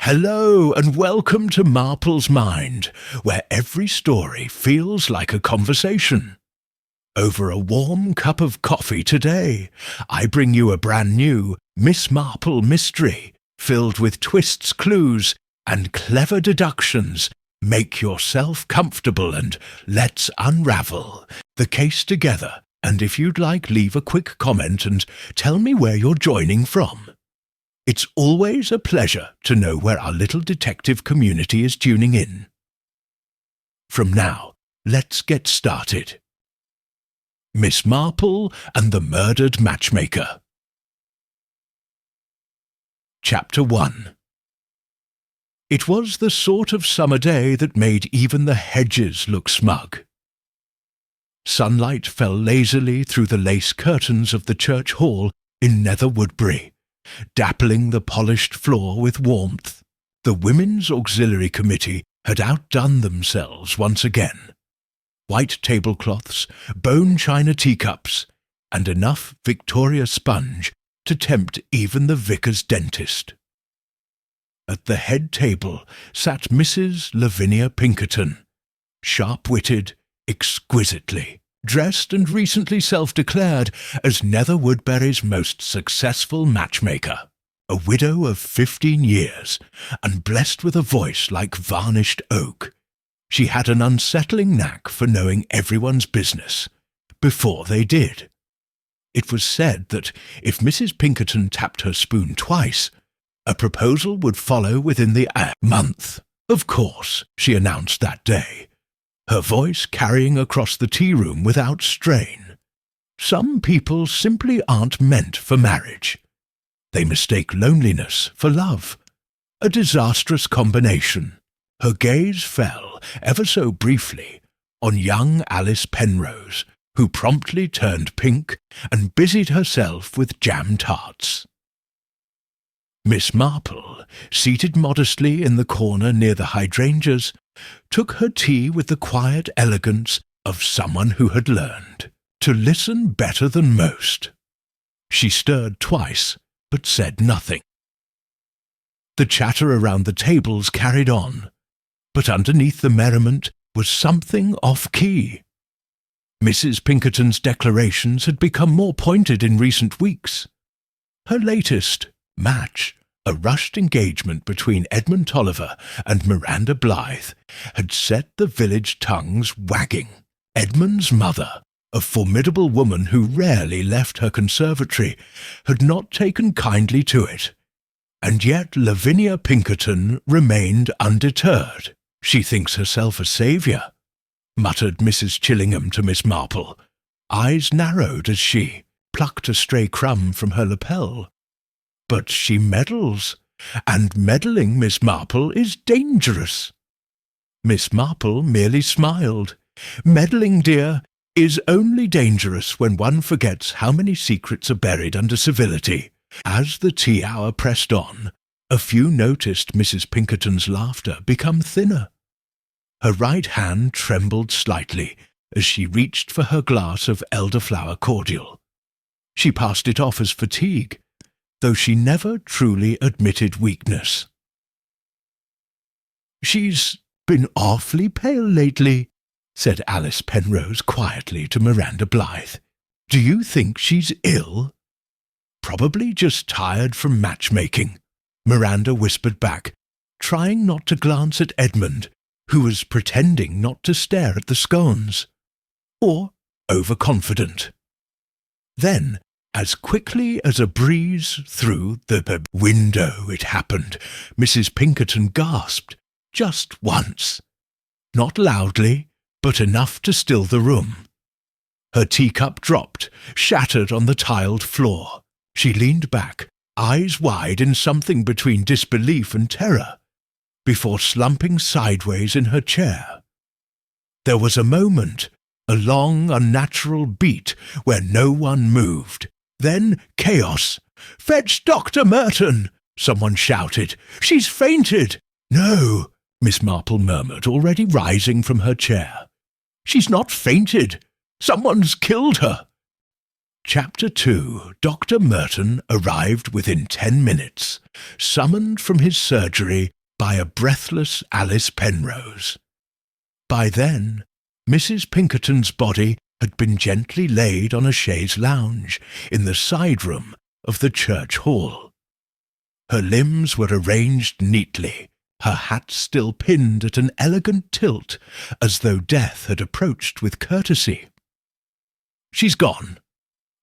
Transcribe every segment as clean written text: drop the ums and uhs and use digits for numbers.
Hello and welcome to Marple's Mind, where every story feels like a conversation. Over a warm cup of coffee today, I bring you a brand new Miss Marple mystery, filled with twists, clues, and clever deductions. Make yourself comfortable and let's unravel the case together. And if you'd like, leave a quick comment and tell me where you're joining from. It's always a pleasure to know where our little detective community is tuning in. From now, let's get started. Miss Marple and the Murdered Matchmaker. Chapter 1. It was the sort of summer day that made even the hedges look smug. Sunlight fell lazily through the lace curtains of the church hall in Nether Woodbury, dappling the polished floor with warmth. The Women's Auxiliary Committee had outdone themselves once again. White tablecloths, bone china teacups, and enough Victoria sponge to tempt even the vicar's dentist. At the head table sat Mrs. Lavinia Pinkerton, sharp-witted, exquisitely dressed and recently self-declared as Nether Woodbury's most successful matchmaker, a widow of 15 years, and blessed with a voice like varnished oak. She had an unsettling knack for knowing everyone's business before they did. It was said that if Mrs. Pinkerton tapped her spoon twice, a proposal would follow within the month. Of course, she announced that day, her voice carrying across the tea room without strain. Some people simply aren't meant for marriage. They mistake loneliness for love. A disastrous combination. Her gaze fell, ever so briefly, on young Alice Penrose, who promptly turned pink and busied herself with jam tarts. Miss Marple, seated modestly in the corner near the hydrangeas, took her tea with the quiet elegance of someone who had learned to listen better than most. She stirred twice, but said nothing. The chatter around the tables carried on, but underneath the merriment was something off-key. Mrs. Pinkerton's declarations had become more pointed in recent weeks. Her latest match, a rushed engagement between Edmund Tolliver and Miranda Blythe, had set the village tongues wagging. Edmund's mother, a formidable woman who rarely left her conservatory, had not taken kindly to it, and yet Lavinia Pinkerton remained undeterred. "She thinks herself a saviour," muttered Mrs. Chillingham to Miss Marple, eyes narrowed as she plucked a stray crumb from her lapel. "But she meddles, and meddling, Miss Marple, is dangerous." Miss Marple merely smiled. "Meddling, dear, is only dangerous when one forgets how many secrets are buried under civility." As the tea hour pressed on, a few noticed Mrs. Pinkerton's laughter become thinner. Her right hand trembled slightly as she reached for her glass of elderflower cordial. She passed it off as fatigue, though she never truly admitted weakness. "She's been awfully pale lately," said Alice Penrose quietly to Miranda Blythe. "Do you think she's ill?" "Probably just tired from matchmaking," Miranda whispered back, trying not to glance at Edmund, who was pretending not to stare at the scones. "Or overconfident." Then, as quickly as a breeze through the window it happened, Mrs. Pinkerton gasped, just once. Not loudly, but enough to still the room. Her teacup dropped, shattered on the tiled floor. She leaned back, eyes wide in something between disbelief and terror, before slumping sideways in her chair. There was a moment, a long, unnatural beat where no one moved. Then chaos. "Fetch Dr. Merton!" someone shouted. "She's fainted!" "No," Miss Marple murmured, already rising from her chair. "She's not fainted. Someone's killed her." Chapter 2. Dr. Merton arrived within 10 minutes, summoned from his surgery by a breathless Alice Penrose. By then, Mrs. Pinkerton's body had been gently laid on a chaise lounge in the side room of the church hall. Her limbs were arranged neatly, her hat still pinned at an elegant tilt, as though death had approached with courtesy. "She's gone,"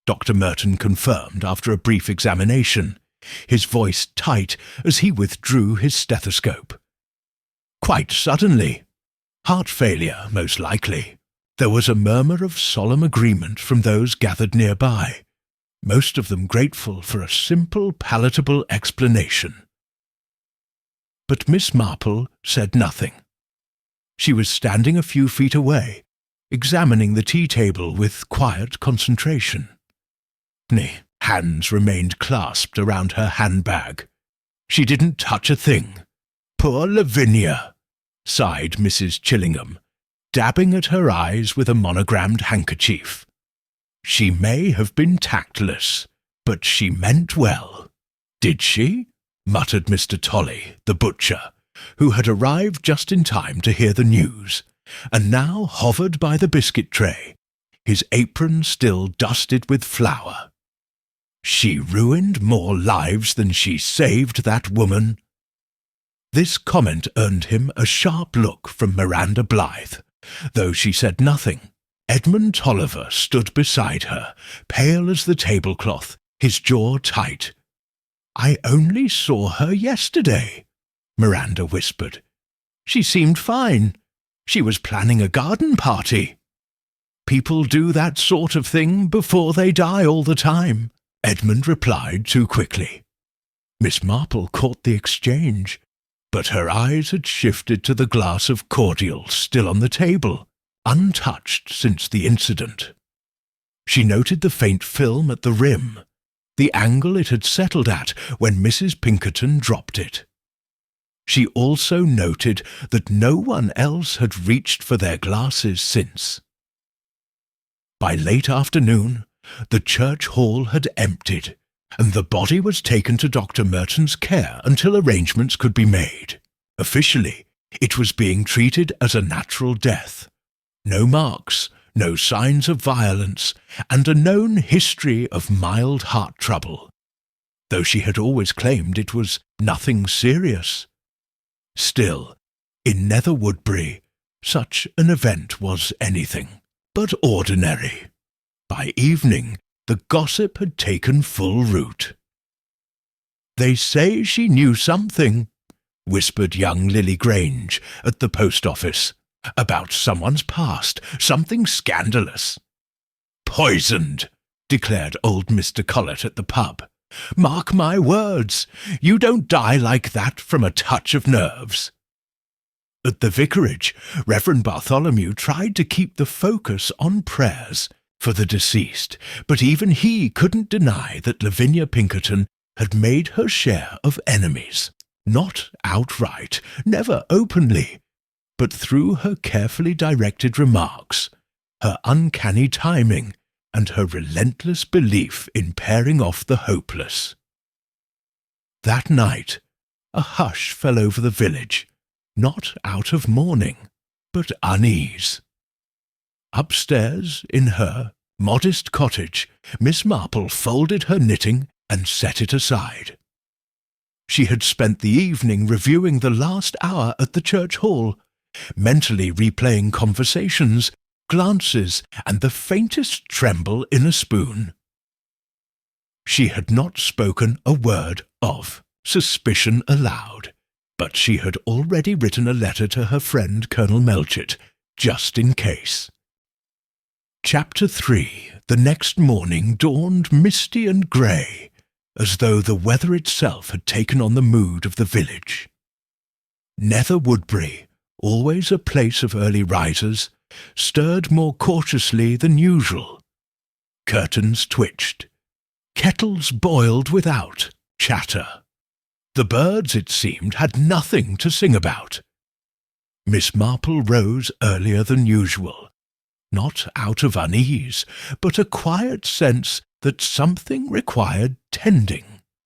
Dr. Merton confirmed after a brief examination, his voice tight as he withdrew his stethoscope. "Quite suddenly. Heart failure, most likely." There was a murmur of solemn agreement from those gathered nearby, most of them grateful for a simple, palatable explanation. But Miss Marple said nothing. She was standing a few feet away, examining the tea-table with quiet concentration. Hands remained clasped around her handbag. She didn't touch a thing. "Poor Lavinia," sighed Mrs. Chillingham, dabbing at her eyes with a monogrammed handkerchief. "She may have been tactless, but she meant well." "Did she?" muttered Mr. Tolley, the butcher, who had arrived just in time to hear the news, and now hovered by the biscuit tray, his apron still dusted with flour. "She ruined more lives than she saved, that woman." This comment earned him a sharp look from Miranda Blythe, though she said nothing. Edmund Tolliver stood beside her, pale as the tablecloth, his jaw tight. "I only saw her yesterday," Miranda whispered. "She seemed fine. She was planning a garden party." "People do that sort of thing before they die all the time," Edmund replied too quickly. Miss Marple caught the exchange, but her eyes had shifted to the glass of cordial still on the table, untouched since the incident. She noted the faint film at the rim, the angle it had settled at when Mrs. Pinkerton dropped it. She also noted that no one else had reached for their glasses since. By late afternoon, the church hall had emptied, and the body was taken to Dr. Merton's care until arrangements could be made. Officially, it was being treated as a natural death. No marks, no signs of violence, and a known history of mild heart trouble, though she had always claimed it was nothing serious. Still, in Nether Woodbury, such an event was anything but ordinary. By evening, the gossip had taken full root. "They say she knew something," whispered young Lily Grange at the post office, "about someone's past, something scandalous." "Poisoned," declared old Mr. Collett at the pub. "Mark my words, you don't die like that from a touch of nerves." At the vicarage, Reverend Bartholomew tried to keep the focus on prayers for the deceased, but even he couldn't deny that Lavinia Pinkerton had made her share of enemies, not outright, never openly, but through her carefully directed remarks, her uncanny timing, and her relentless belief in pairing off the hopeless. That night, a hush fell over the village, not out of mourning, but unease. Upstairs, in her modest cottage, Miss Marple folded her knitting and set it aside. She had spent the evening reviewing the last hour at the church hall, mentally replaying conversations, glances, and the faintest tremble in a spoon. She had not spoken a word of suspicion aloud, but she had already written a letter to her friend Colonel Melchett, just in case. Chapter 3. The next morning dawned misty and grey, as though the weather itself had taken on the mood of the village. Nether Woodbury, always a place of early risers, stirred more cautiously than usual. Curtains twitched. Kettles boiled without chatter. The birds, it seemed, had nothing to sing about. Miss Marple rose earlier than usual, not out of unease, but a quiet sense that something required tending.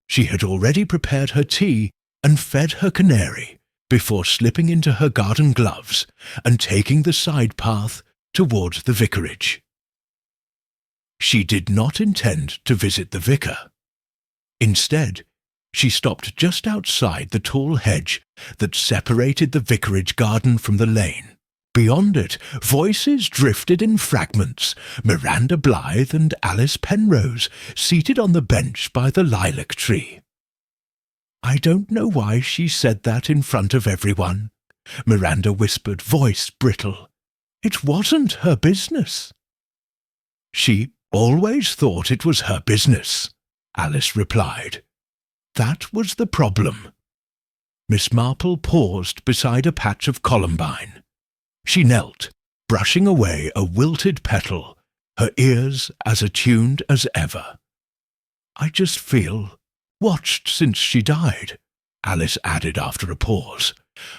She had already prepared her tea and fed her canary before slipping into her garden gloves and taking the side path toward the vicarage. She did not intend to visit the vicar. Instead, she stopped just outside the tall hedge that separated the vicarage garden from the lane. Beyond it, voices drifted in fragments, Miranda Blythe and Alice Penrose seated on the bench by the lilac tree. "I don't know why she said that in front of everyone," Miranda whispered, voice brittle. "It wasn't her business." "She always thought it was her business," Alice replied. "That was the problem." Miss Marple paused beside a patch of columbine. She knelt, brushing away a wilted petal, her ears as attuned as ever. "I just feel watched since she died," Alice added after a pause,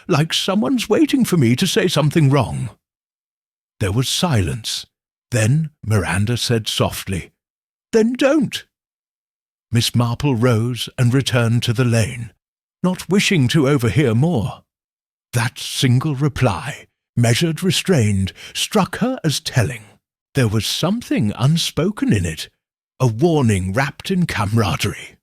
"like someone's waiting for me to say something wrong." There was silence. Then Miranda said softly, "Then don't." Miss Marple rose and returned to the lane, not wishing to overhear more. That single reply, measured, restrained, struck her as telling. There was something unspoken in it, a warning wrapped in camaraderie.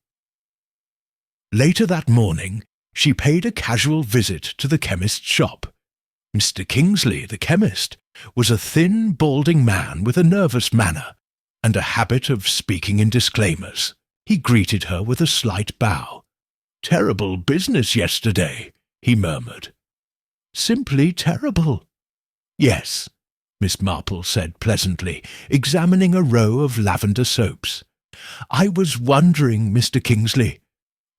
Later that morning, she paid a casual visit to the chemist's shop. Mr. Kingsley, the chemist, was a thin, balding man with a nervous manner and a habit of speaking in disclaimers. He greeted her with a slight bow. "Terrible business yesterday," he murmured. "Simply terrible." "Yes," Miss Marple said pleasantly, examining a row of lavender soaps. "I was wondering, Mr. Kingsley,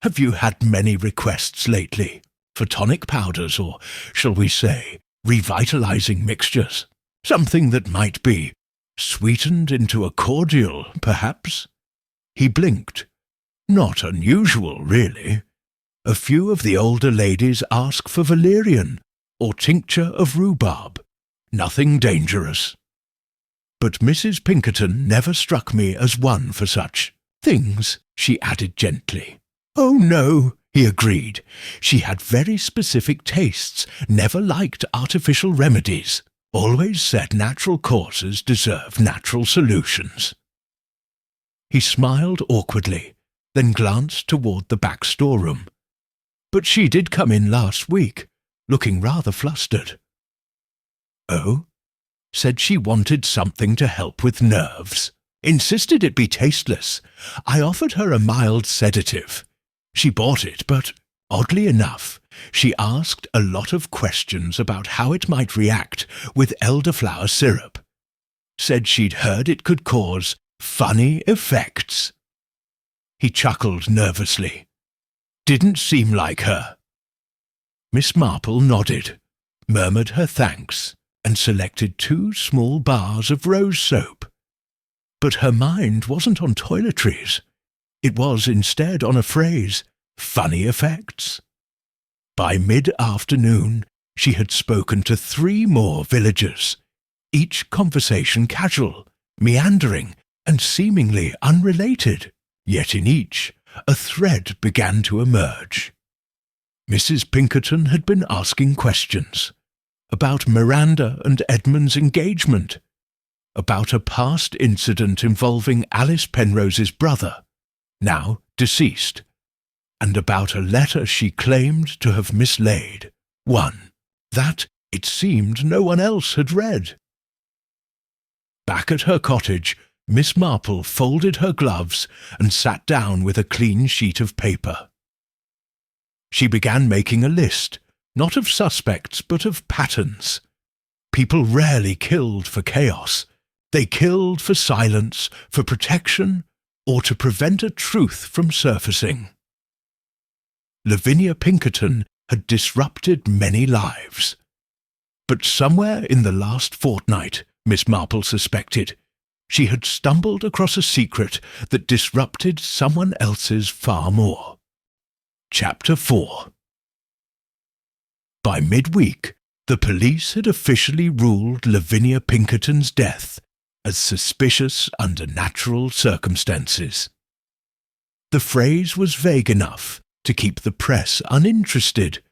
have you had many requests lately for tonic powders or, shall we say, revitalizing mixtures? Something that might be sweetened into a cordial, perhaps?" He blinked. "Not unusual, really. A few of the older ladies ask for valerian or tincture of rhubarb. Nothing dangerous. But Mrs. Pinkerton never struck me as one for such things," she added gently. "Oh, no," he agreed. "She had very specific tastes, never liked artificial remedies, always said natural causes deserve natural solutions." He smiled awkwardly, then glanced toward the back storeroom. "But she did come in last week, looking rather flustered." "Oh?" "Said she wanted something to help with nerves. Insisted it be tasteless. I offered her a mild sedative. She bought it, but, oddly enough, she asked a lot of questions about how it might react with elderflower syrup. Said she'd heard it could cause funny effects." He chuckled nervously. "Didn't seem like her." Miss Marple nodded, murmured her thanks, and selected 2 small bars of rose soap. But her mind wasn't on toiletries. It was instead on a phrase, funny effects. By mid-afternoon, she had spoken to 3 more villagers, each conversation casual, meandering, and seemingly unrelated. Yet in each, a thread began to emerge. Mrs. Pinkerton had been asking questions about Miranda and Edmund's engagement, about a past incident involving Alice Penrose's brother, now deceased, and about a letter she claimed to have mislaid, one that, it seemed, no one else had read. Back at her cottage, Miss Marple folded her gloves and sat down with a clean sheet of paper. She began making a list, not of suspects but of patterns. People rarely killed for chaos. They killed for silence, for protection, or to prevent a truth from surfacing. Lavinia Pinkerton had disrupted many lives. But somewhere in the last fortnight, Miss Marple suspected, she had stumbled across a secret that disrupted someone else's far more. Chapter 4. By midweek, the police had officially ruled Lavinia Pinkerton's death as suspicious under natural circumstances. The phrase was vague enough to keep the press uninterested,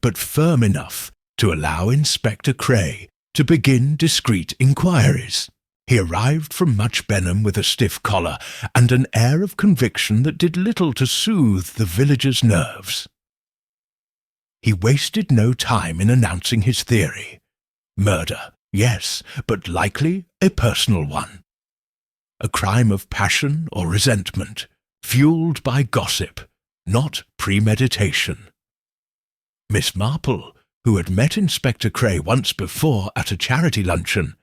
but firm enough to allow Inspector Cray to begin discreet inquiries. He arrived from Much Benham with a stiff collar and an air of conviction that did little to soothe the villagers' nerves. He wasted no time in announcing his theory. Murder, yes, but likely a personal one. A crime of passion or resentment, fueled by gossip, not premeditation. Miss Marple, who had met Inspector Cray once before at a charity luncheon,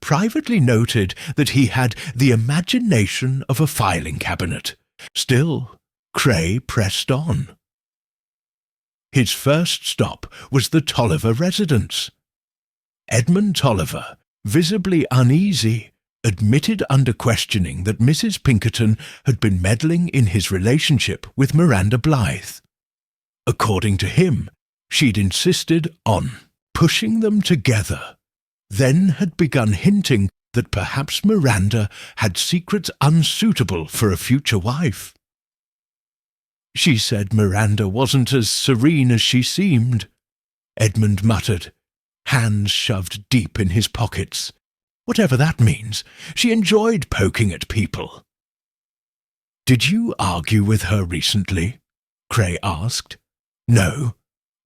privately noted that he had the imagination of a filing cabinet. Still, Cray pressed on. His first stop was the Tolliver residence. Edmund Tolliver, visibly uneasy, admitted under questioning that Mrs. Pinkerton had been meddling in his relationship with Miranda Blythe. According to him, she'd insisted on pushing them together, then had begun hinting that perhaps Miranda had secrets unsuitable for a future wife. She said Miranda wasn't as serene as she seemed, Edmund muttered, hands shoved deep in his pockets. Whatever that means, she enjoyed poking at people. "Did you argue with her recently?" Cray asked. "No,"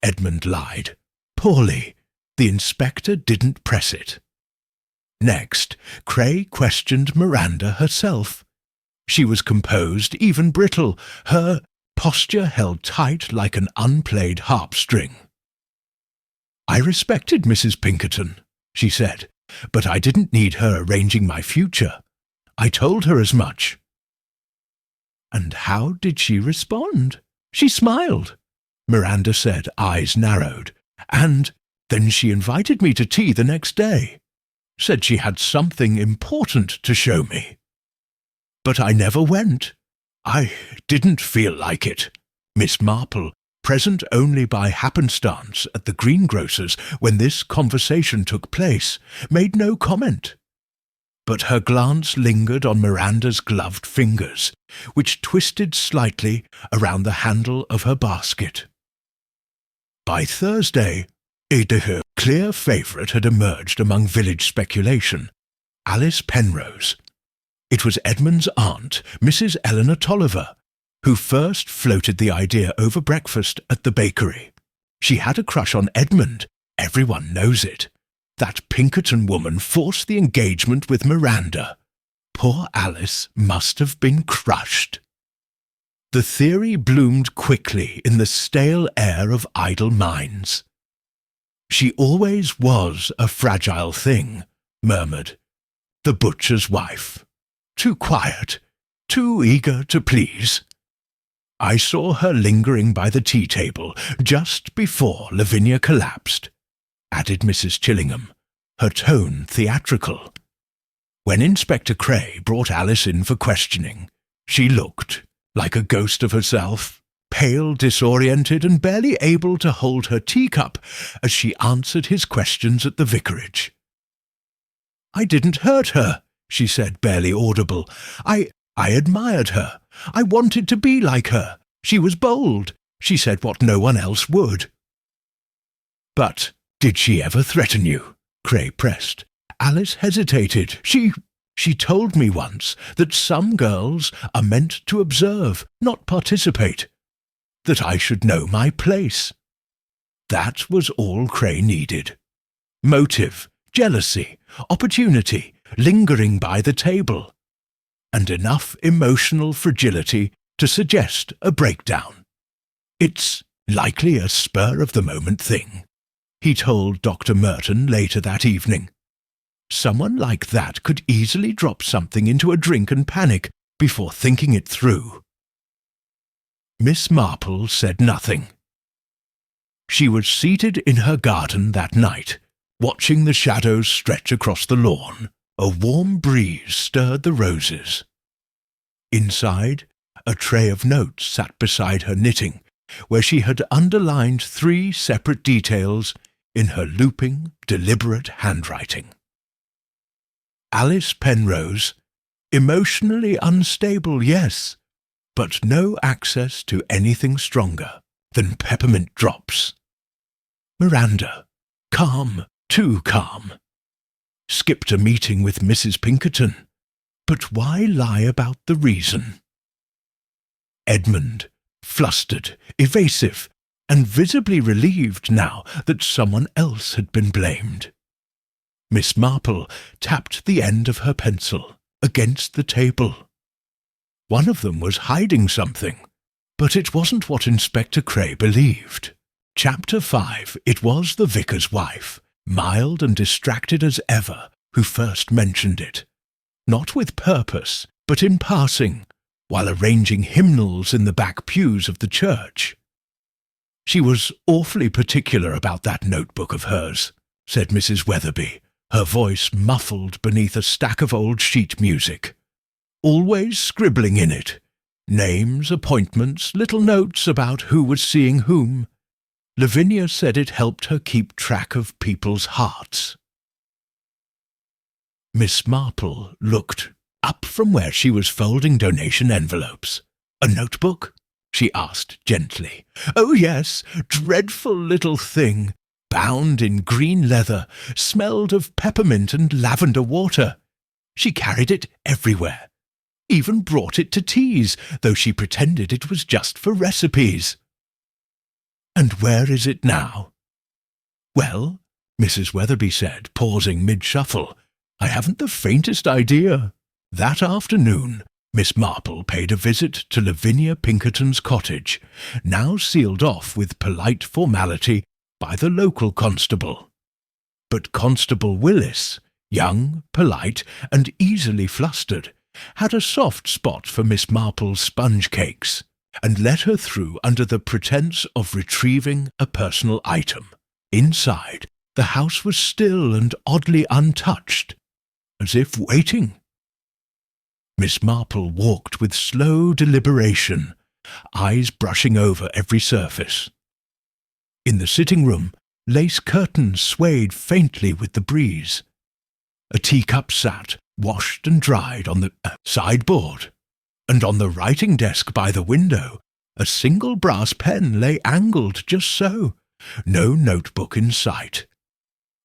Edmund lied. "Poorly. The inspector didn't press it." Next, Cray questioned Miranda herself. She was composed, even brittle, her posture held tight like an unplayed harp string. "I respected Mrs. Pinkerton," she said, "but I didn't need her arranging my future. I told her as much." "And how did she respond?" "She smiled," Miranda said, eyes narrowed, "and then she invited me to tea the next day. Said she had something important to show me. But I never went. I didn't feel like it." Miss Marple, present only by happenstance at the greengrocer's when this conversation took place, made no comment. But her glance lingered on Miranda's gloved fingers, which twisted slightly around the handle of her basket. By Thursday, a clear favourite had emerged among village speculation, Alice Penrose. It was Edmund's aunt, Mrs. Eleanor Tolliver, who first floated the idea over breakfast at the bakery. She had a crush on Edmund, everyone knows it. That Pinkerton woman forced the engagement with Miranda. Poor Alice must have been crushed. The theory bloomed quickly in the stale air of idle minds. "She always was a fragile thing," murmured the butcher's wife. "Too quiet, too eager to please. I saw her lingering by the tea-table just before Lavinia collapsed," added Mrs. Chillingham, her tone theatrical. When Inspector Cray brought Alice in for questioning, she looked like a ghost of herself, pale, disoriented, and barely able to hold her teacup as she answered his questions at the vicarage. "I didn't hurt her," she said, barely audible. I admired her. I wanted to be like her. She was bold. She said what no one else would." "But did she ever threaten you?" Cray pressed. Alice hesitated. She told me once that some girls are meant to observe, not participate. That I should know my place. That was all Cray needed. Motive, jealousy, opportunity, lingering by the table, and enough emotional fragility to suggest a breakdown. "It's likely a spur-of-the-moment thing," he told Dr. Merton later that evening. "Someone like that could easily drop something into a drink and panic before thinking it through." Miss Marple said nothing. She was seated in her garden that night, watching the shadows stretch across the lawn. A warm breeze stirred the roses. Inside, a tray of notes sat beside her knitting, where she had underlined 3 separate details in her looping, deliberate handwriting. Alice Penrose, emotionally unstable, yes, but no access to anything stronger than peppermint drops. Miranda, calm, too calm. Skipped a meeting with Mrs. Pinkerton, but why lie about the reason? Edmund, flustered, evasive, and visibly relieved now that someone else had been blamed. Miss Marple tapped the end of her pencil against the table. One of them was hiding something, but it wasn't what Inspector Cray believed. Chapter 5. It was the vicar's wife, mild and distracted as ever, who first mentioned it. Not with purpose, but in passing, while arranging hymnals in the back pews of the church. "She was awfully particular about that notebook of hers," said Mrs. Weatherby, her voice muffled beneath a stack of old sheet music. "Always scribbling in it. Names, appointments, little notes about who was seeing whom. Lavinia said it helped her keep track of people's hearts." Miss Marple looked up from where she was folding donation envelopes. "A notebook?" she asked gently. "Oh, yes, dreadful little thing, bound in green leather, smelled of peppermint and lavender water. She carried it everywhere, even brought it to teas, though she pretended it was just for recipes." "And where is it now?" "Well," Mrs. Weatherby said, pausing mid-shuffle, "I haven't the faintest idea." That afternoon, Miss Marple paid a visit to Lavinia Pinkerton's cottage, now sealed off with polite formality by the local constable. But Constable Willis, young, polite, and easily flustered, had a soft spot for Miss Marple's sponge cakes, and let her through under the pretence of retrieving a personal item. Inside, the house was still and oddly untouched, as if waiting. Miss Marple walked with slow deliberation, eyes brushing over every surface. In the sitting-room, lace curtains swayed faintly with the breeze. A teacup sat, washed and dried, on the sideboard, and on the writing desk by the window a single brass pen lay angled just so, no notebook in sight.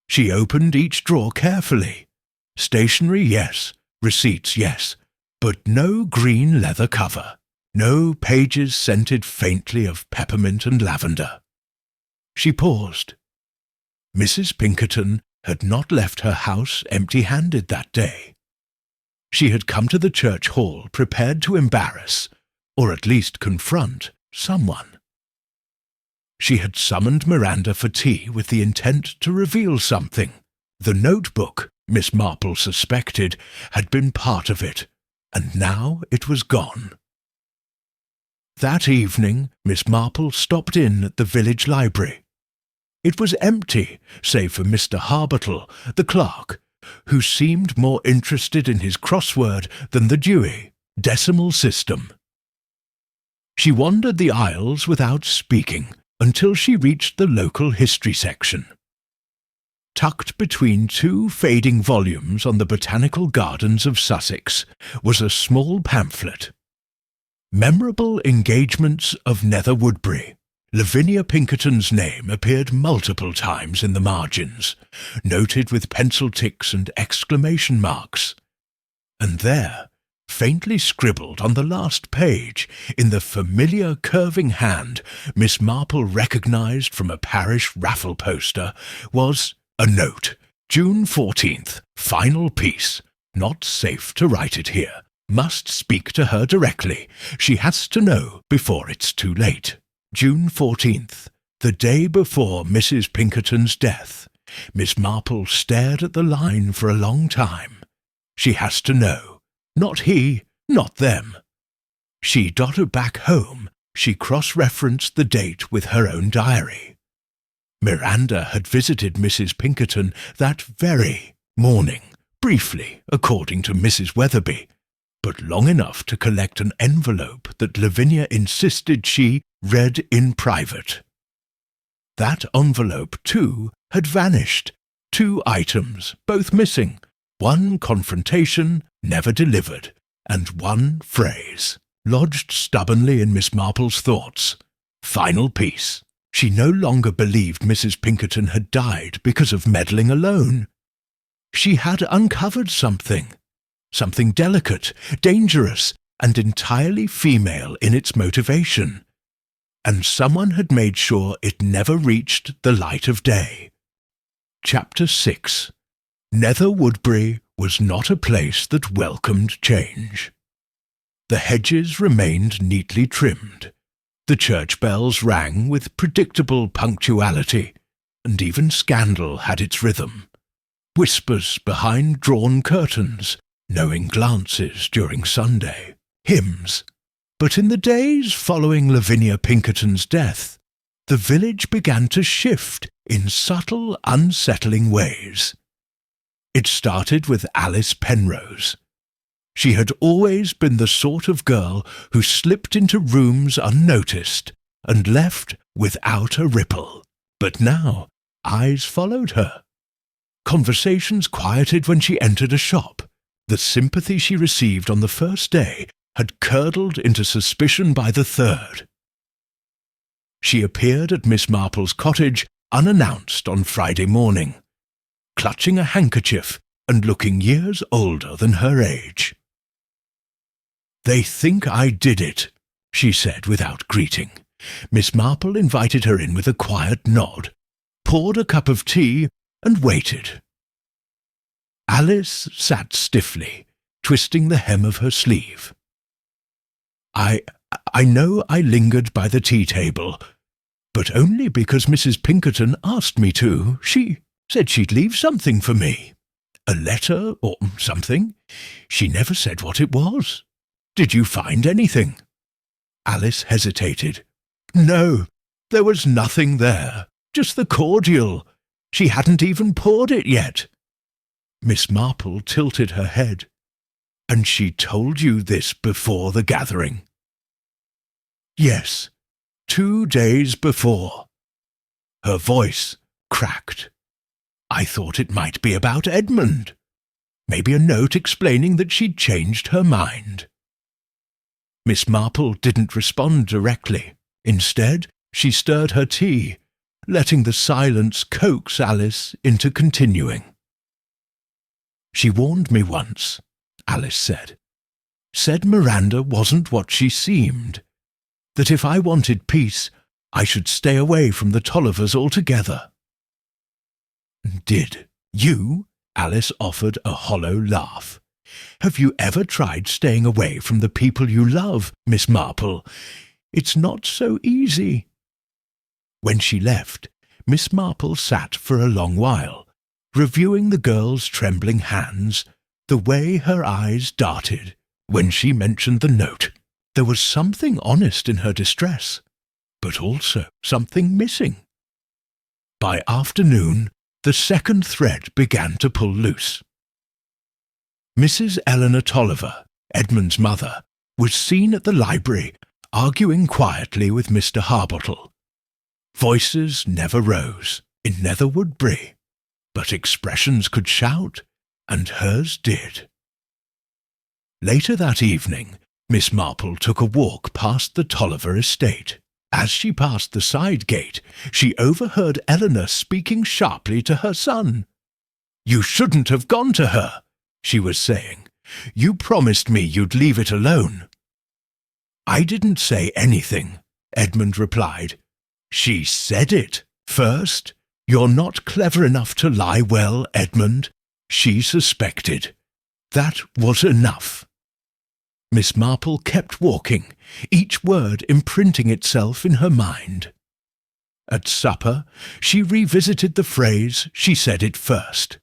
She opened each drawer carefully. Stationery, yes. Receipts, yes. But no green leather cover. No pages scented faintly of peppermint and lavender. She paused. Mrs. Pinkerton had not left her house empty-handed that day. She had come to the church hall prepared to embarrass, or at least confront, someone. She had summoned Miranda for tea with the intent to reveal something. The notebook, Miss Marple suspected, had been part of it, and now it was gone. That evening, Miss Marple stopped in at the village library. It was empty, save for Mr. Harbottle, the clerk, who seemed more interested in his crossword than the Dewey Decimal System. She wandered the aisles without speaking until she reached the local history section. Tucked between two fading volumes on the botanical gardens of Sussex was a small pamphlet. Memorable Engagements of Nether Woodbury. Lavinia Pinkerton's name appeared multiple times in the margins, noted with pencil ticks and exclamation marks. And there, faintly scribbled on the last page, in the familiar curving hand Miss Marple recognized from a parish raffle poster, was a note. June 14th, final piece. Not safe to write it here. Must speak to her directly. She has to know before it's too late. June 14th, the day before Mrs. Pinkerton's death. Miss Marple stared at the line for a long time. She has to know. Not he, not them. She dotted back home. She cross-referenced the date with her own diary. Miranda had visited Mrs. Pinkerton that very morning, briefly, according to Mrs. Weatherby, but long enough to collect an envelope that Lavinia insisted she read in private. That envelope, too, had vanished. 2 items, both missing, One confrontation never delivered, and one phrase lodged stubbornly in Miss Marple's thoughts. Final piece. She no longer believed Mrs. Pinkerton had died because of meddling alone. She had uncovered something delicate, dangerous, and entirely female in its motivation, and someone had made sure it never reached the light of day. Chapter 6. Nether Woodbury was not a place that welcomed change. The hedges remained neatly trimmed. The church bells rang with predictable punctuality, and even scandal had its rhythm. Whispers behind drawn curtains, knowing glances during Sunday, hymns. But in the days following Lavinia Pinkerton's death, the village began to shift in subtle, unsettling ways. It started with Alice Penrose. She had always been the sort of girl who slipped into rooms unnoticed and left without a ripple. But now, eyes followed her. Conversations quieted when she entered a shop. The sympathy she received on the first day had curdled into suspicion by the third. She appeared at Miss Marple's cottage unannounced on Friday morning, clutching a handkerchief and looking years older than her age. "They think I did it," she said without greeting. Miss Marple invited her in with a quiet nod, poured a cup of tea, and waited. Alice sat stiffly, twisting the hem of her sleeve. I know I lingered by the tea-table, but only because Mrs. Pinkerton asked me to. She said she'd leave something for me. A letter or something. She never said what it was. Did you find anything?" Alice hesitated. "No, there was nothing there. Just the cordial. She hadn't even poured it yet." Miss Marple tilted her head. "And she told you this before the gathering?" "Yes, 2 days before." Her voice cracked. "I thought it might be about Edmund. Maybe a note explaining that she'd changed her mind." Miss Marple didn't respond directly. Instead, she stirred her tea, letting the silence coax Alice into continuing. "She warned me once," Alice said. "Said Miranda wasn't what she seemed. That if I wanted peace, I should stay away from the Tollivers altogether." "Did you?" Alice offered a hollow laugh. "Have you ever tried staying away from the people you love, Miss Marple? It's not so easy." When she left, Miss Marple sat for a long while, reviewing the girl's trembling hands, the way her eyes darted when she mentioned the note. There was something honest in her distress, but also something missing. By afternoon, the second thread began to pull loose. Mrs. Eleanor Tolliver, Edmund's mother, was seen at the library arguing quietly with Mr. Harbottle. Voices never rose in Nether Woodbury, but expressions could shout, and hers did. Later that evening, Miss Marple took a walk past the Tolliver estate. As she passed the side gate, she overheard Eleanor speaking sharply to her son. "You shouldn't have gone to her," she was saying. "You promised me you'd leave it alone." "I didn't say anything," Edmund replied. "She said it first. You're not clever enough to lie well, Edmund. She suspected. That was enough." Miss Marple kept walking, each word imprinting itself in her mind. At supper, she revisited the phrase she said it first.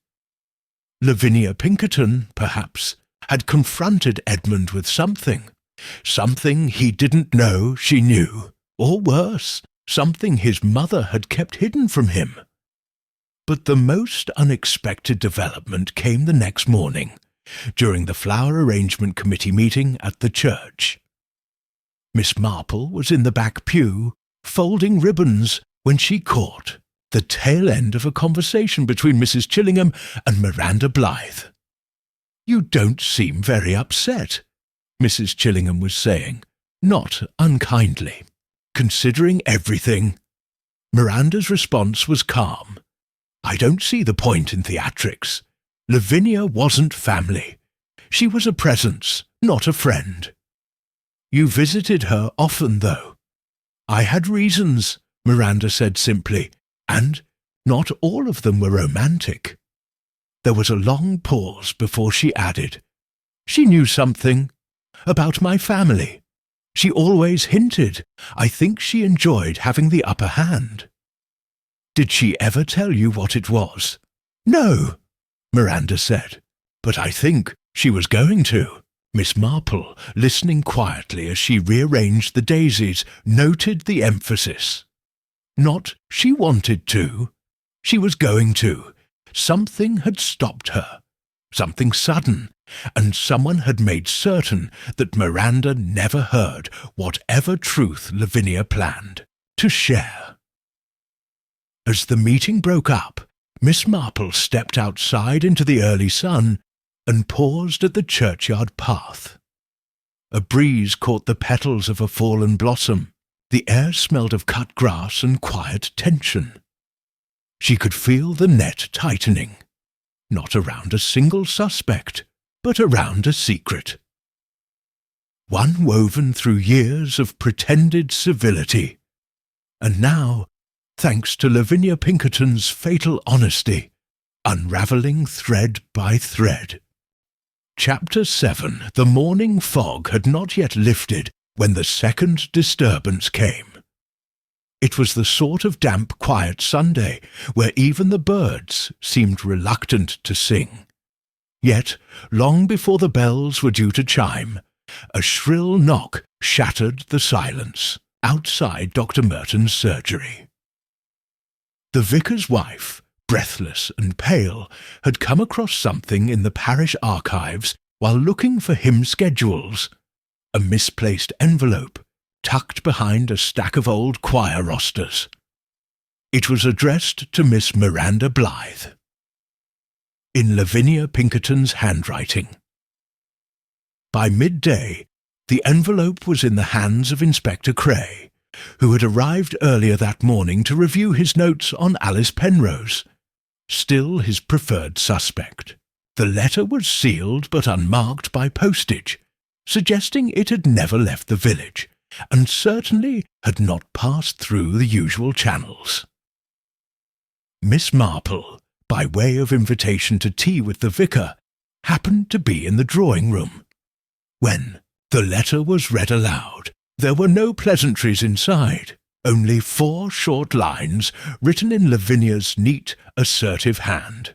Lavinia Pinkerton, perhaps, had confronted Edmund with something he didn't know she knew, or worse, something his mother had kept hidden from him. But the most unexpected development came the next morning, during the flower arrangement committee meeting at the church. Miss Marple was in the back pew, folding ribbons, when she caught the tail end of a conversation between Mrs. Chillingham and Miranda Blythe. "You don't seem very upset," Mrs. Chillingham was saying, not unkindly. "Considering everything." Miranda's response was calm. "I don't see the point in theatrics. Lavinia wasn't family. She was a presence, not a friend." "You visited her often, though." "I had reasons," Miranda said simply, "and not all of them were romantic." There was a long pause before she added, "She knew something about my family. She always hinted. I think she enjoyed having the upper hand." "Did she ever tell you what it was?" "No," Miranda said, "but I think she was going to." Miss Marple, listening quietly as she rearranged the daisies, noted the emphasis. Not she wanted to. She was going to. Something had stopped her. Something sudden, and someone had made certain that Miranda never heard whatever truth Lavinia planned to share. As the meeting broke up, Miss Marple stepped outside into the early sun and paused at the churchyard path. A breeze caught the petals of a fallen blossom. The air smelled of cut grass and quiet tension. She could feel the net tightening, not around a single suspect, but around a secret. One woven through years of pretended civility. And now, thanks to Lavinia Pinkerton's fatal honesty, unravelling thread by thread. Chapter 7. The morning fog had not yet lifted when the second disturbance came. It was the sort of damp, quiet Sunday where even the birds seemed reluctant to sing. Yet, long before the bells were due to chime, a shrill knock shattered the silence outside Dr. Merton's surgery. The vicar's wife, breathless and pale, had come across something in the parish archives while looking for hymn schedules, a misplaced envelope tucked behind a stack of old choir rosters. It was addressed to Miss Miranda Blythe, in Lavinia Pinkerton's handwriting. By midday, the envelope was in the hands of Inspector Cray, who had arrived earlier that morning to review his notes on Alice Penrose, still his preferred suspect. The letter was sealed but unmarked by postage, suggesting it had never left the village, and certainly had not passed through the usual channels. Miss Marple, by way of invitation to tea with the vicar, happened to be in the drawing-room. When the letter was read aloud, there were no pleasantries inside, only 4 short lines written in Lavinia's neat, assertive hand.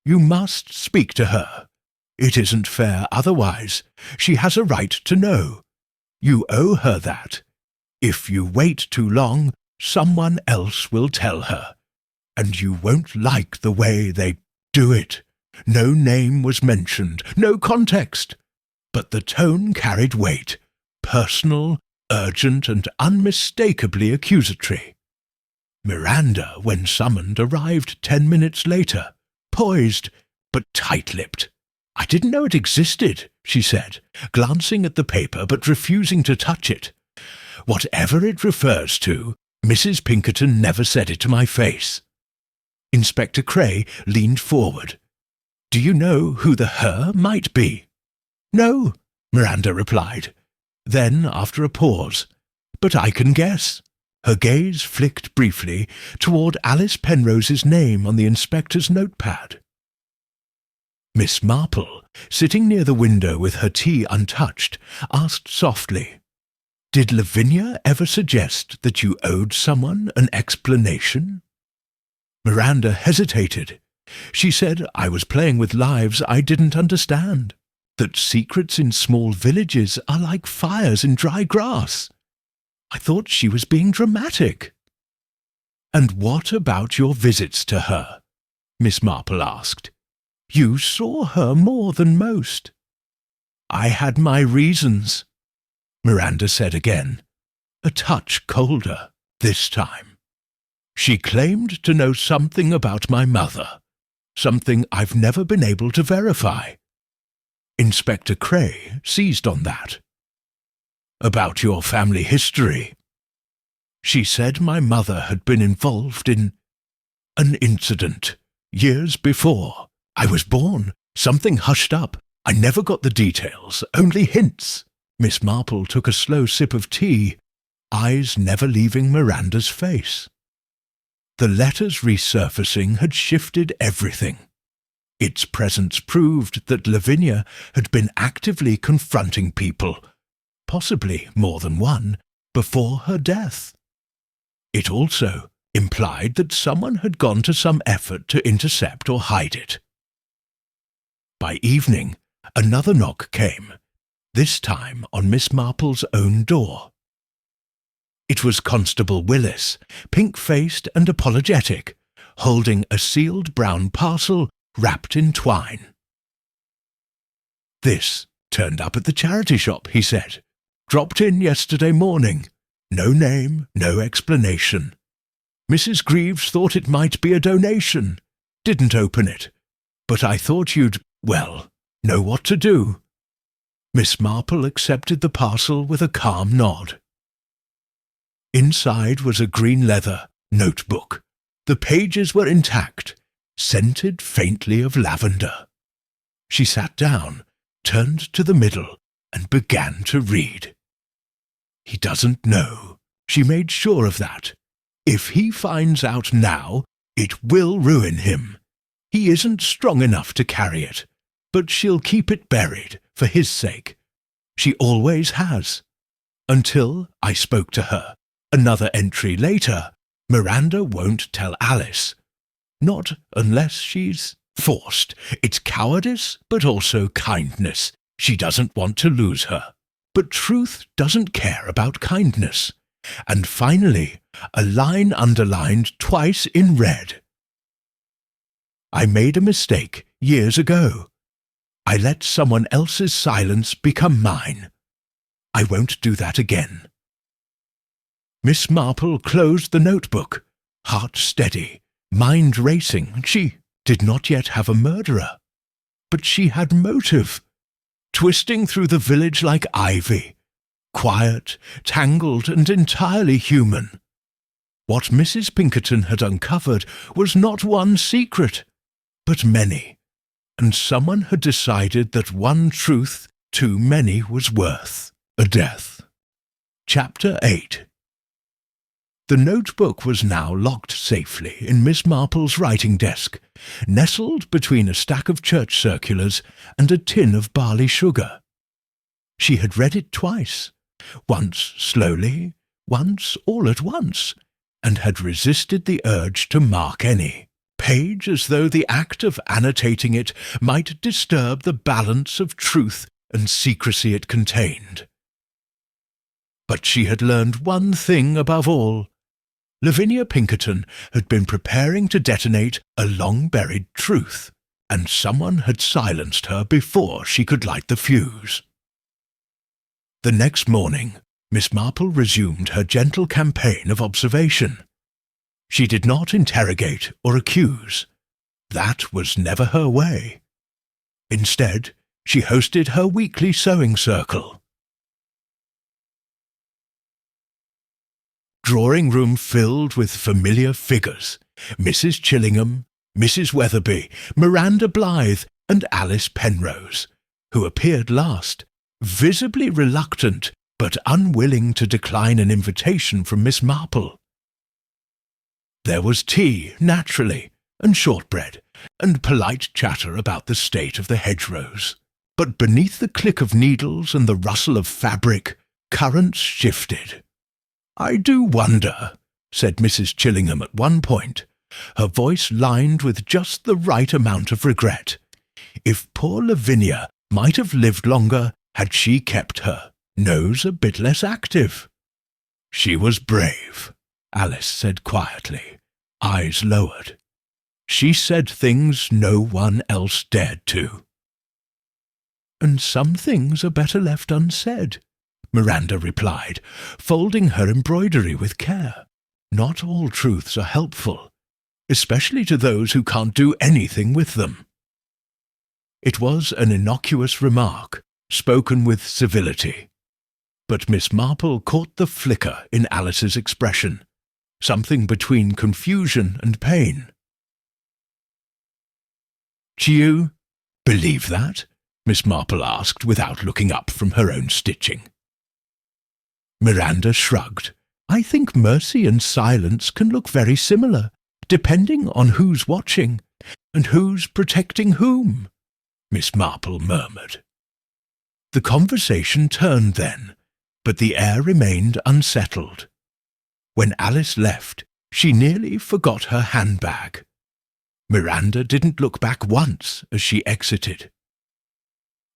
"You must speak to her. It isn't fair otherwise. She has a right to know. You owe her that. If you wait too long, someone else will tell her. And you won't like the way they do it. No name was mentioned, no context. But the tone carried weight, personal, urgent, and unmistakably accusatory. Miranda, when summoned, arrived 10 minutes later, poised, but tight-lipped. "I didn't know it existed," she said, glancing at the paper but refusing to touch it. "Whatever it refers to, Mrs. Pinkerton never said it to my face." Inspector Cray leaned forward. "Do you know who the her might be?" "No," Miranda replied. Then, after a pause, "But I can guess." Her gaze flicked briefly toward Alice Penrose's name on the inspector's notepad. Miss Marple, sitting near the window with her tea untouched, asked softly, "Did Lavinia ever suggest that you owed someone an explanation?" Miranda hesitated. She said I was playing with lives I didn't understand, that secrets in small villages are like fires in dry grass. I thought she was being dramatic. "And what about your visits to her?" Miss Marple asked. "You saw her more than most." "I had my reasons," Miranda said again, a touch colder this time. "She claimed to know something about my mother, something I've never been able to verify. Inspector Cray seized on that. About your family history. She said my mother had been involved in an incident years before I was born. Something hushed up. I never got the details, only hints. Miss Marple took a slow sip of tea, eyes never leaving Miranda's face. The letters resurfacing had shifted everything. Its presence proved that Lavinia had been actively confronting people, possibly more than one, before her death. It also implied that someone had gone to some effort to intercept or hide it. By evening, another knock came, this time on Miss Marple's own door. It was Constable Willis, pink-faced and apologetic, holding a sealed brown parcel wrapped in twine. "This turned up at the charity shop," he said. "Dropped in yesterday morning. No name, no explanation. Mrs. Greaves thought it might be a donation. Didn't open it. But I thought you'd, well, know what to do." Miss Marple accepted the parcel with a calm nod. Inside was a green leather notebook. The pages were intact, scented faintly of lavender. She sat down, turned to the middle, and began to read. He doesn't know. She made sure of that. If he finds out now, it will ruin him. He isn't strong enough to carry it, but she'll keep it buried, for his sake. She always has. Until I spoke to her. Another entry later, Miranda won't tell Alice. Not unless she's forced. It's cowardice, but also kindness. She doesn't want to lose her. But truth doesn't care about kindness. And finally, a line underlined twice in red. I made a mistake years ago. I let someone else's silence become mine. I won't do that again. Miss Marple closed the notebook, heart steady, mind racing. She did not yet have a murderer, but she had motive. Twisting through the village like ivy, quiet, tangled, and entirely human. What Mrs. Pinkerton had uncovered was not one secret, but many, and someone had decided that one truth too many was worth a death. Chapter 8. The notebook was now locked safely in Miss Marple's writing desk, nestled between a stack of church circulars and a tin of barley sugar. She had read it twice, once slowly, once all at once, and had resisted the urge to mark any page as though the act of annotating it might disturb the balance of truth and secrecy it contained. But she had learned one thing above all. Lavinia Pinkerton had been preparing to detonate a long-buried truth, and someone had silenced her before she could light the fuse. The next morning, Miss Marple resumed her gentle campaign of observation. She did not interrogate or accuse. That was never her way. Instead, she hosted her weekly sewing circle. Drawing room filled with familiar figures, Mrs. Chillingham, Mrs. Weatherby, Miranda Blythe, and Alice Penrose, who appeared last, visibly reluctant but unwilling to decline an invitation from Miss Marple. There was tea, naturally, and shortbread, and polite chatter about the state of the hedgerows. But beneath the click of needles and the rustle of fabric, currents shifted. "I do wonder," said Mrs. Chillingham at one point, her voice lined with just the right amount of regret, "if poor Lavinia might have lived longer had she kept her nose a bit less active." "She was brave," Alice said quietly, eyes lowered. "She said things no one else dared to." "And some things are better left unsaid," Miranda replied, folding her embroidery with care. "Not all truths are helpful. especially to those who can't do anything with them. It was an innocuous remark, spoken with civility, but Miss Marple caught the flicker in Alice's expression, something between confusion and pain. "Do you believe that?" Miss Marple asked without looking up from her own stitching. Miranda shrugged. "I think mercy and silence can look very similar, depending on who's watching and who's protecting whom," Miss Marple murmured. The conversation turned then, but the air remained unsettled. When Alice left, she nearly forgot her handbag. Miranda didn't look back once as she exited.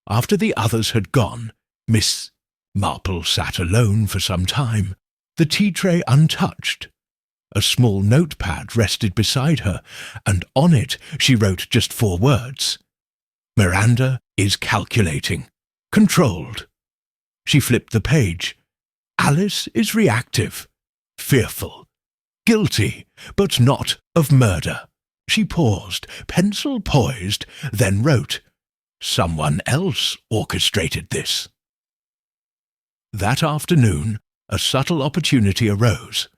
After the others had gone, Miss Marple sat alone for some time, the tea-tray untouched. A small notepad rested beside her, and on it she wrote just 4 words. "Miranda is calculating. Controlled." She flipped the page. "Alice is reactive. Fearful. Guilty, but not of murder." She paused, pencil poised, then wrote, "Someone else orchestrated this." That afternoon, a subtle opportunity arose.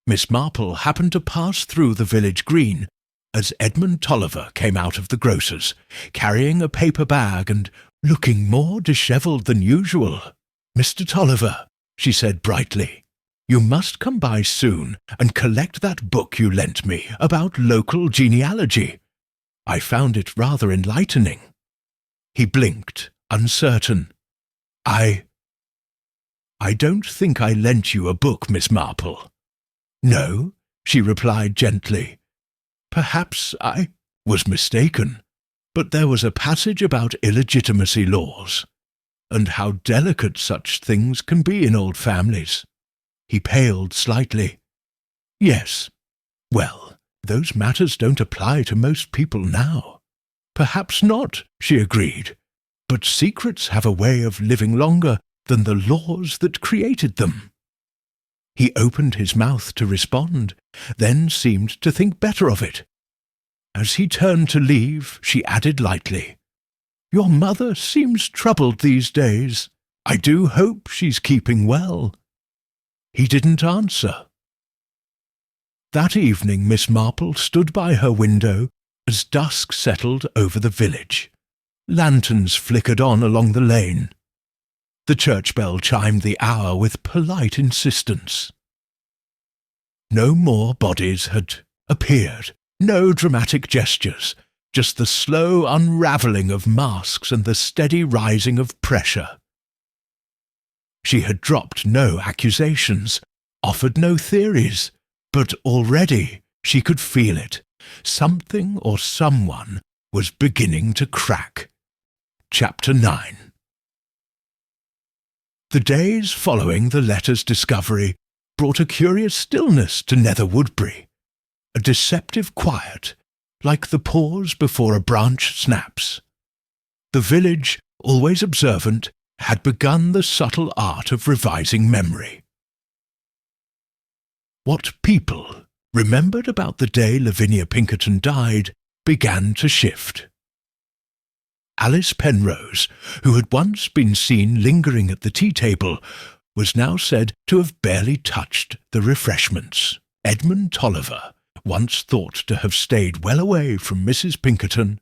Miss Marple happened to pass through the village green as Edmund Tolliver came out of the grocer's, carrying a paper bag and looking more dishevelled than usual. "Mr. Tolliver," she said brightly, "you must come by soon and collect that book you lent me about local genealogy. I found it rather enlightening." He blinked, uncertain. I don't think I lent you a book, Miss Marple." "No," she replied gently. "Perhaps I was mistaken, but there was a passage about illegitimacy laws, and how delicate such things can be in old families." He paled slightly. "Yes. Well, those matters don't apply to most people now." "Perhaps not," she agreed, "but secrets have a way of living longer than the laws that created them." He opened his mouth to respond, then seemed to think better of it. As he turned to leave, she added lightly, "Your mother seems troubled these days. I do hope she's keeping well." He didn't answer. That evening Miss Marple stood by her window as dusk settled over the village. Lanterns flickered on along the lane. The church bell chimed the hour with polite insistence. No more bodies had appeared, no dramatic gestures, just the slow unravelling of masks and the steady rising of pressure. She had dropped no accusations, offered no theories, but already she could feel it. Something or someone was beginning to crack. Chapter 9. The days following the letter's discovery brought a curious stillness to Nether Woodbury, a deceptive quiet, like the pause before a branch snaps. The village, always observant, had begun the subtle art of revising memory. What people remembered about the day Lavinia Pinkerton died began to shift. Alice Penrose, who had once been seen lingering at the tea-table, was now said to have barely touched the refreshments. Edmund Tolliver, once thought to have stayed well away from Mrs. Pinkerton,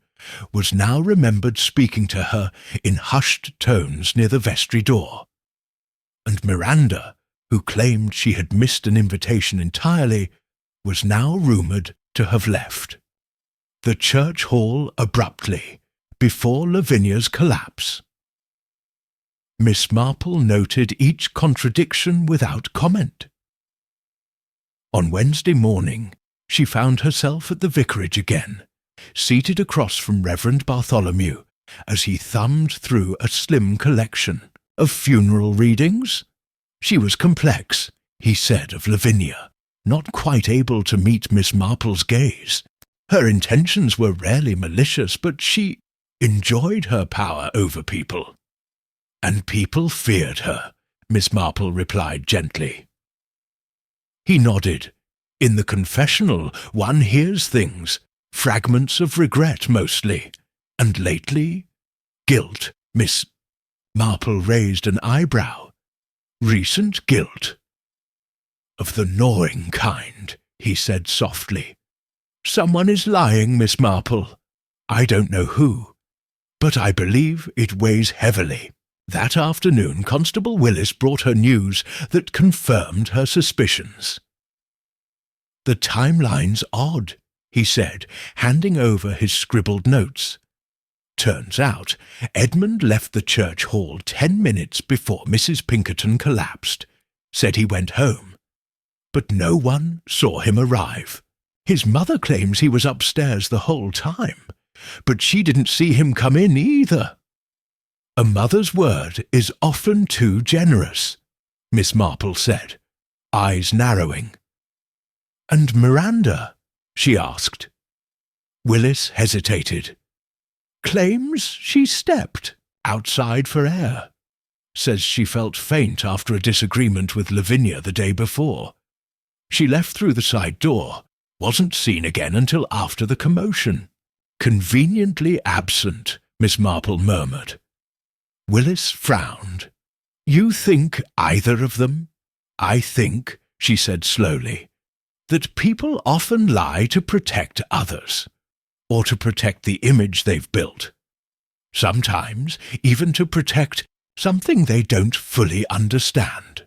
was now remembered speaking to her in hushed tones near the vestry door. And Miranda, who claimed she had missed an invitation entirely, was now rumoured to have left the church hall abruptly, before Lavinia's collapse. Miss Marple noted each contradiction without comment. On Wednesday morning, she found herself at the vicarage again, seated across from Reverend Bartholomew, as he thumbed through a slim collection of funeral readings. She was complex, he said of Lavinia, not quite able to meet Miss Marple's gaze. Her intentions were rarely malicious, but she enjoyed her power over people. And people feared her, Miss Marple replied gently. He nodded. In the confessional, one hears things, fragments of regret mostly, and lately, guilt. Miss Marple raised an eyebrow. Recent guilt. Of the gnawing kind, he said softly. Someone is lying, Miss Marple. I don't know who, but I believe it weighs heavily. That afternoon, Constable Willis brought her news that confirmed her suspicions. The timeline's odd, he said, handing over his scribbled notes. Turns out, Edmund left the church hall 10 minutes before Mrs. Pinkerton collapsed, said he went home, but no one saw him arrive. His mother claims he was upstairs the whole time, but she didn't see him come in either. A mother's word is often too generous, Miss Marple said, eyes narrowing. And Miranda? She asked. Willis hesitated. Claims she stepped outside for air. Says she felt faint after a disagreement with Lavinia the day before. She left through the side door, wasn't seen again until after the commotion. Conveniently absent, Miss Marple murmured. Willis frowned. You think either of them? I think, she said slowly, that people often lie to protect others, or to protect the image they've built. Sometimes even to protect something they don't fully understand.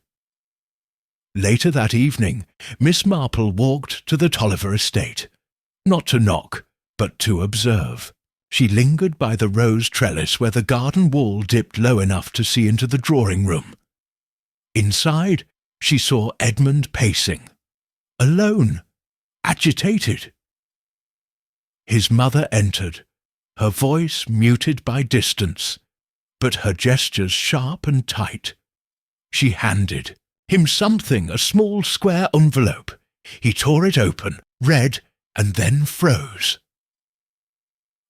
Later that evening, Miss Marple walked to the Tolliver estate, not to knock, but to observe. She lingered by the rose trellis where the garden wall dipped low enough to see into the drawing-room. Inside, she saw Edmund pacing, alone, agitated. His mother entered, her voice muted by distance, but her gestures sharp and tight. She handed him something, a small square envelope. He tore it open, read, and then froze.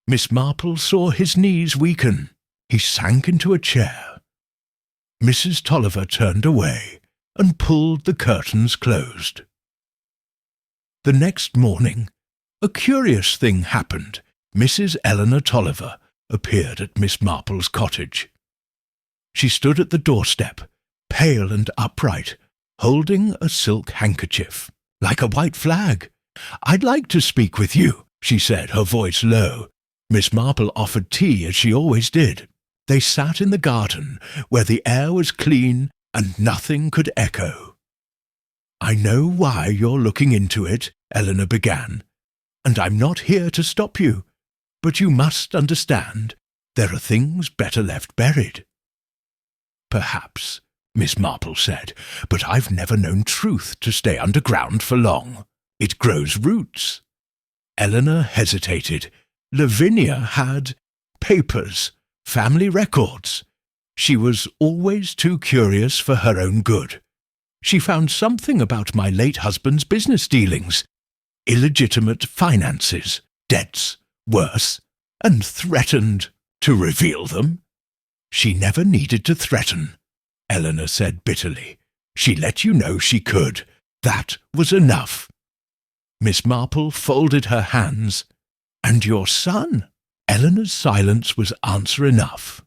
Miss Marple saw his knees weaken. He sank into a chair. Mrs. Tolliver turned away and pulled the curtains closed. The next morning, a curious thing happened. Mrs. Eleanor Tolliver appeared at Miss Marple's cottage. She stood at the doorstep, pale and upright, holding a silk handkerchief, like a white flag. I'd like to speak with you, she said, her voice low. Miss Marple offered tea as she always did. They sat in the garden, where the air was clean and nothing could echo. I know why you're looking into it, Eleanor began, and I'm not here to stop you, but you must understand there are things better left buried. Perhaps, Miss Marple said, but I've never known truth to stay underground for long. It grows roots. Eleanor hesitated. Lavinia had papers, family records. She was always too curious for her own good. She found something about my late husband's business dealings, illegitimate finances, debts, worse, and threatened to reveal them. She never needed to threaten, Eleanor said bitterly. She let you know she could. That was enough. Miss Marple folded her hands. And your son? Eleanor's silence was answer enough.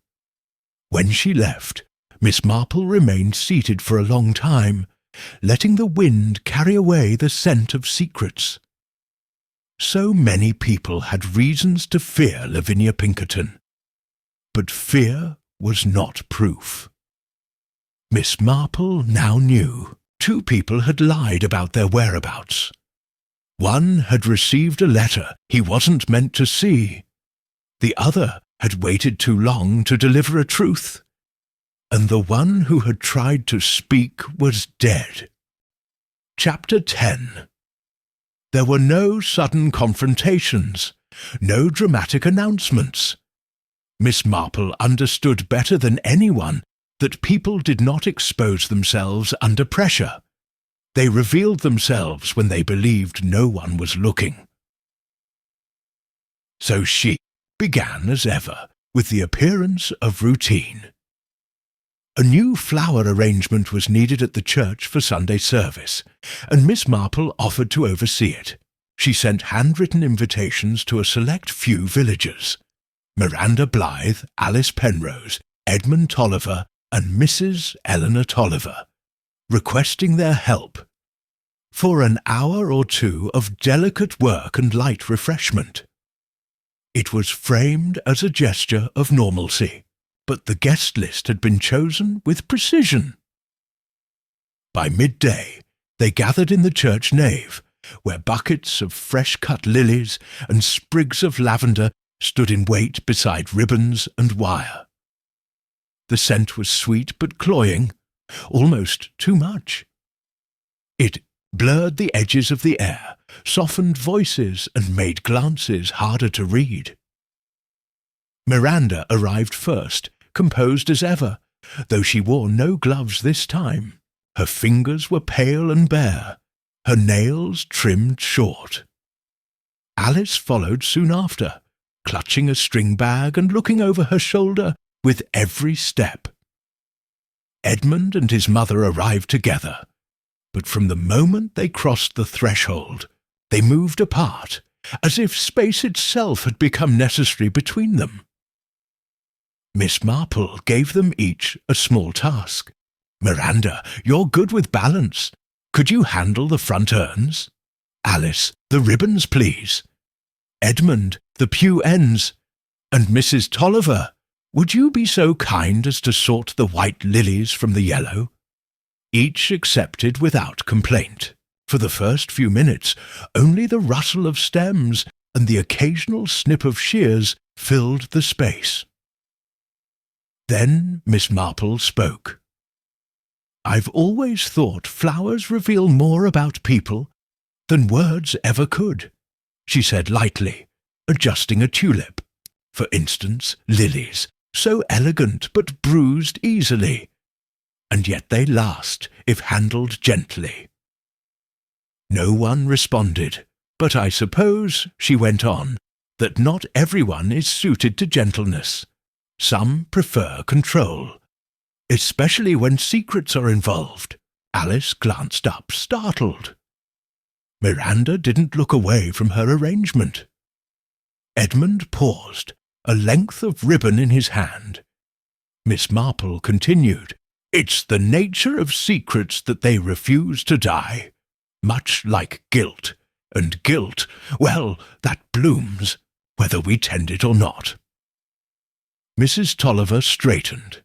When she left, Miss Marple remained seated for a long time, letting the wind carry away the scent of secrets. So many people had reasons to fear Lavinia Pinkerton, but fear was not proof. Miss Marple now knew 2 people had lied about their whereabouts. One had received a letter he wasn't meant to see. The other had waited too long to deliver a truth. And the one who had tried to speak was dead. Chapter 10. There were no sudden confrontations, no dramatic announcements. Miss Marple understood better than anyone that people did not expose themselves under pressure. They revealed themselves when they believed no one was looking. So she began as ever, with the appearance of routine. A new flower arrangement was needed at the church for Sunday service, and Miss Marple offered to oversee it. She sent handwritten invitations to a select few villagers: Miranda Blythe, Alice Penrose, Edmund Tolliver, and Mrs. Eleanor Tolliver, requesting their help for an hour or two of delicate work and light refreshment. It was framed as a gesture of normalcy, but the guest list had been chosen with precision. By midday, they gathered in the church nave, where buckets of fresh-cut lilies and sprigs of lavender stood in wait beside ribbons and wire. The scent was sweet but cloying, almost too much. It blurred the edges of the air, softened voices, and made glances harder to read. Miranda arrived first, composed as ever, though she wore no gloves this time. Her fingers were pale and bare, her nails trimmed short. Alice followed soon after, clutching a string bag and looking over her shoulder with every step. Edmund and his mother arrived together, but from the moment they crossed the threshold, they moved apart, as if space itself had become necessary between them. Miss Marple gave them each a small task. Miranda, you're good with balance. Could you handle the front urns? Alice, the ribbons, please. Edmund, the pew ends. And Mrs. Tolliver, would you be so kind as to sort the white lilies from the yellow? Each accepted without complaint. For the first few minutes, only the rustle of stems and the occasional snip of shears filled the space. Then Miss Marple spoke. I've always thought flowers reveal more about people than words ever could, she said lightly, adjusting a tulip. For instance, lilies, so elegant but bruised easily, and yet they last if handled gently. No one responded, but I suppose, she went on, that not everyone is suited to gentleness. Some prefer control, especially when secrets are involved. Alice glanced up, startled. Miranda didn't look away from her arrangement. Edmund paused, a length of ribbon in his hand. Miss Marple continued, It's the nature of secrets that they refuse to die, much like guilt, and guilt, well, that blooms, whether we tend it or not. Mrs. Tolliver straightened.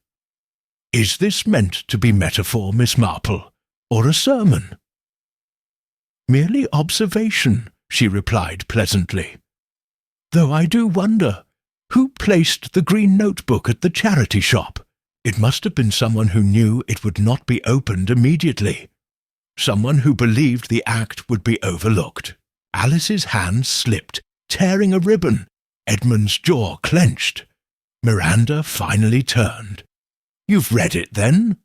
Is this meant to be metaphor, Miss Marple, or a sermon? Merely observation, she replied pleasantly. Though I do wonder, who placed the green notebook at the charity shop? It must have been someone who knew it would not be opened immediately. Someone who believed the act would be overlooked. Alice's hand slipped, tearing a ribbon. Edmund's jaw clenched. Miranda finally turned. You've read it, then?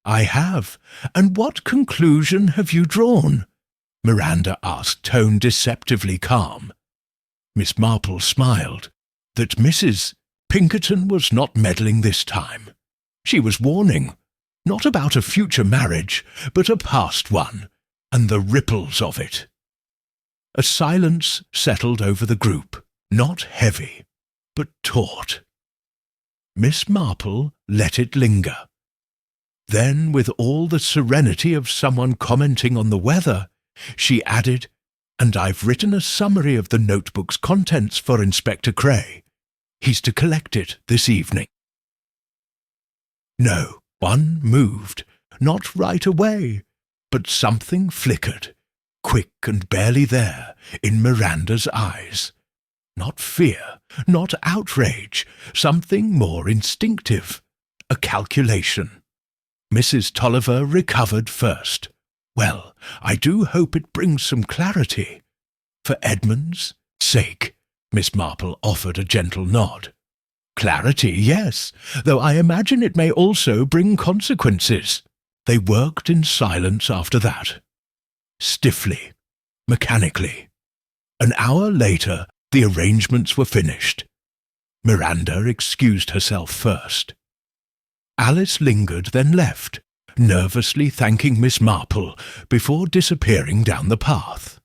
I have. And what conclusion have you drawn? Miranda asked, tone deceptively calm. Miss Marple smiled. That Mrs. Pinkerton was not meddling this time. She was warning, not about a future marriage, but a past one, and the ripples of it. A silence settled over the group, not heavy, but taut. Miss Marple let it linger. Then, with all the serenity of someone commenting on the weather, she added, And I've written a summary of the notebook's contents for Inspector Cray. He's to collect it this evening. No, one moved, not right away, but something flickered, quick and barely there, in Miranda's eyes. Not fear, not outrage, something more instinctive, a calculation. Mrs. Tolliver recovered first. Well, I do hope it brings some clarity. For Edmund's sake, Miss Marple offered a gentle nod. Clarity, yes, though I imagine it may also bring consequences. They worked in silence after that. Stiffly, mechanically. An hour later, the arrangements were finished. Miranda excused herself first. Alice lingered, then left, nervously thanking Miss Marple before disappearing down the path.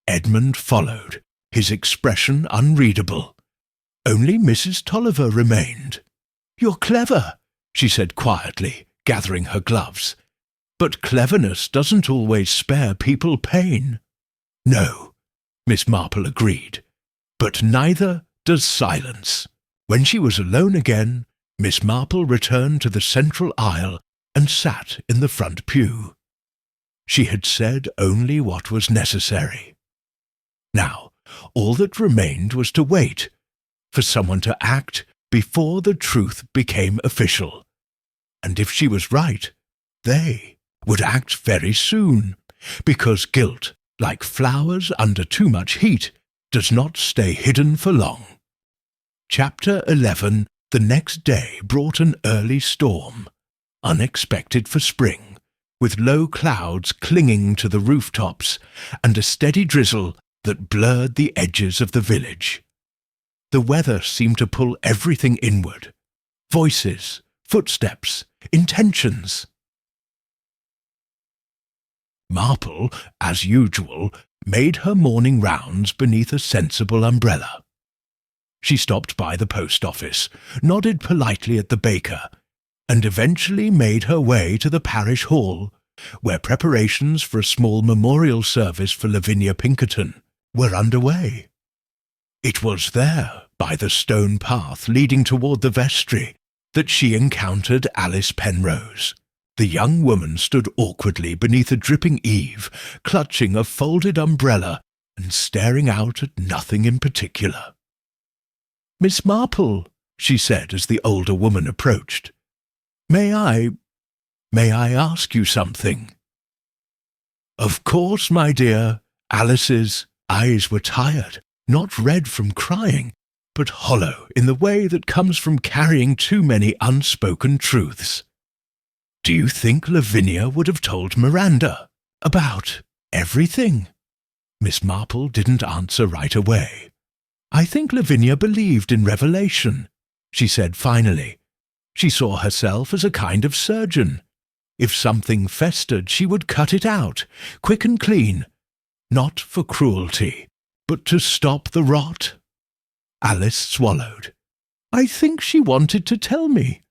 Edmund followed, his expression unreadable. Only Mrs. Tolliver remained. "You're clever," she said quietly, gathering her gloves. "But cleverness doesn't always spare people pain." "No," Miss Marple agreed, "but neither does silence." When she was alone again, Miss Marple returned to the central aisle and sat in the front pew. She had said only what was necessary. Now, all that remained was to wait, for someone to act before the truth became official. And if she was right, they would act very soon, because guilt, like flowers under too much heat, does not stay hidden for long. Chapter 11. The next day brought an early storm, unexpected for spring, with low clouds clinging to the rooftops and a steady drizzle that blurred the edges of the village. The weather seemed to pull everything inward. Voices, footsteps, intentions. Marple, as usual, made her morning rounds beneath a sensible umbrella. She stopped by the post office, nodded politely at the baker, and eventually made her way to the parish hall, where preparations for a small memorial service for Lavinia Pinkerton were underway. It was there, by the stone path leading toward the vestry, that she encountered Alice Penrose. The young woman stood awkwardly beneath a dripping eave, clutching a folded umbrella and staring out at nothing in particular. "Miss Marple," she said as the older woman approached, May I ask you something?" "Of course, my dear." Alice's eyes were tired, not red from crying, but hollow in the way that comes from carrying too many unspoken truths. "Do you think Lavinia would have told Miranda about everything?" Miss Marple didn't answer right away. "I think Lavinia believed in revelation," she said finally. "She saw herself as a kind of surgeon. If something festered, she would cut it out, quick and clean, not for cruelty, but to stop the rot." Alice swallowed. "I think she wanted to tell me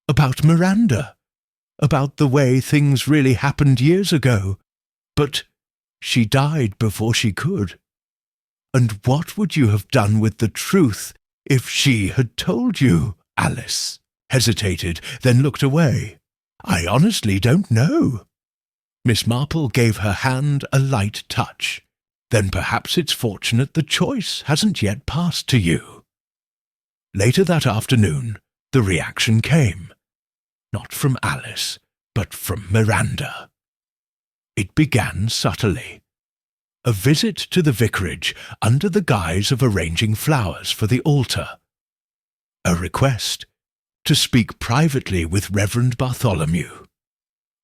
about Miranda, about the way things really happened years ago, but she died before she could. And what would you have done with the truth if she had told you?" Alice hesitated, then looked away. "I honestly don't know." Miss Marple gave her hand a light touch. "Then perhaps it's fortunate the choice hasn't yet passed to you." Later that afternoon, the reaction came. Not from Alice, but from Miranda. It began subtly. A visit to the vicarage under the guise of arranging flowers for the altar. A request to speak privately with Reverend Bartholomew.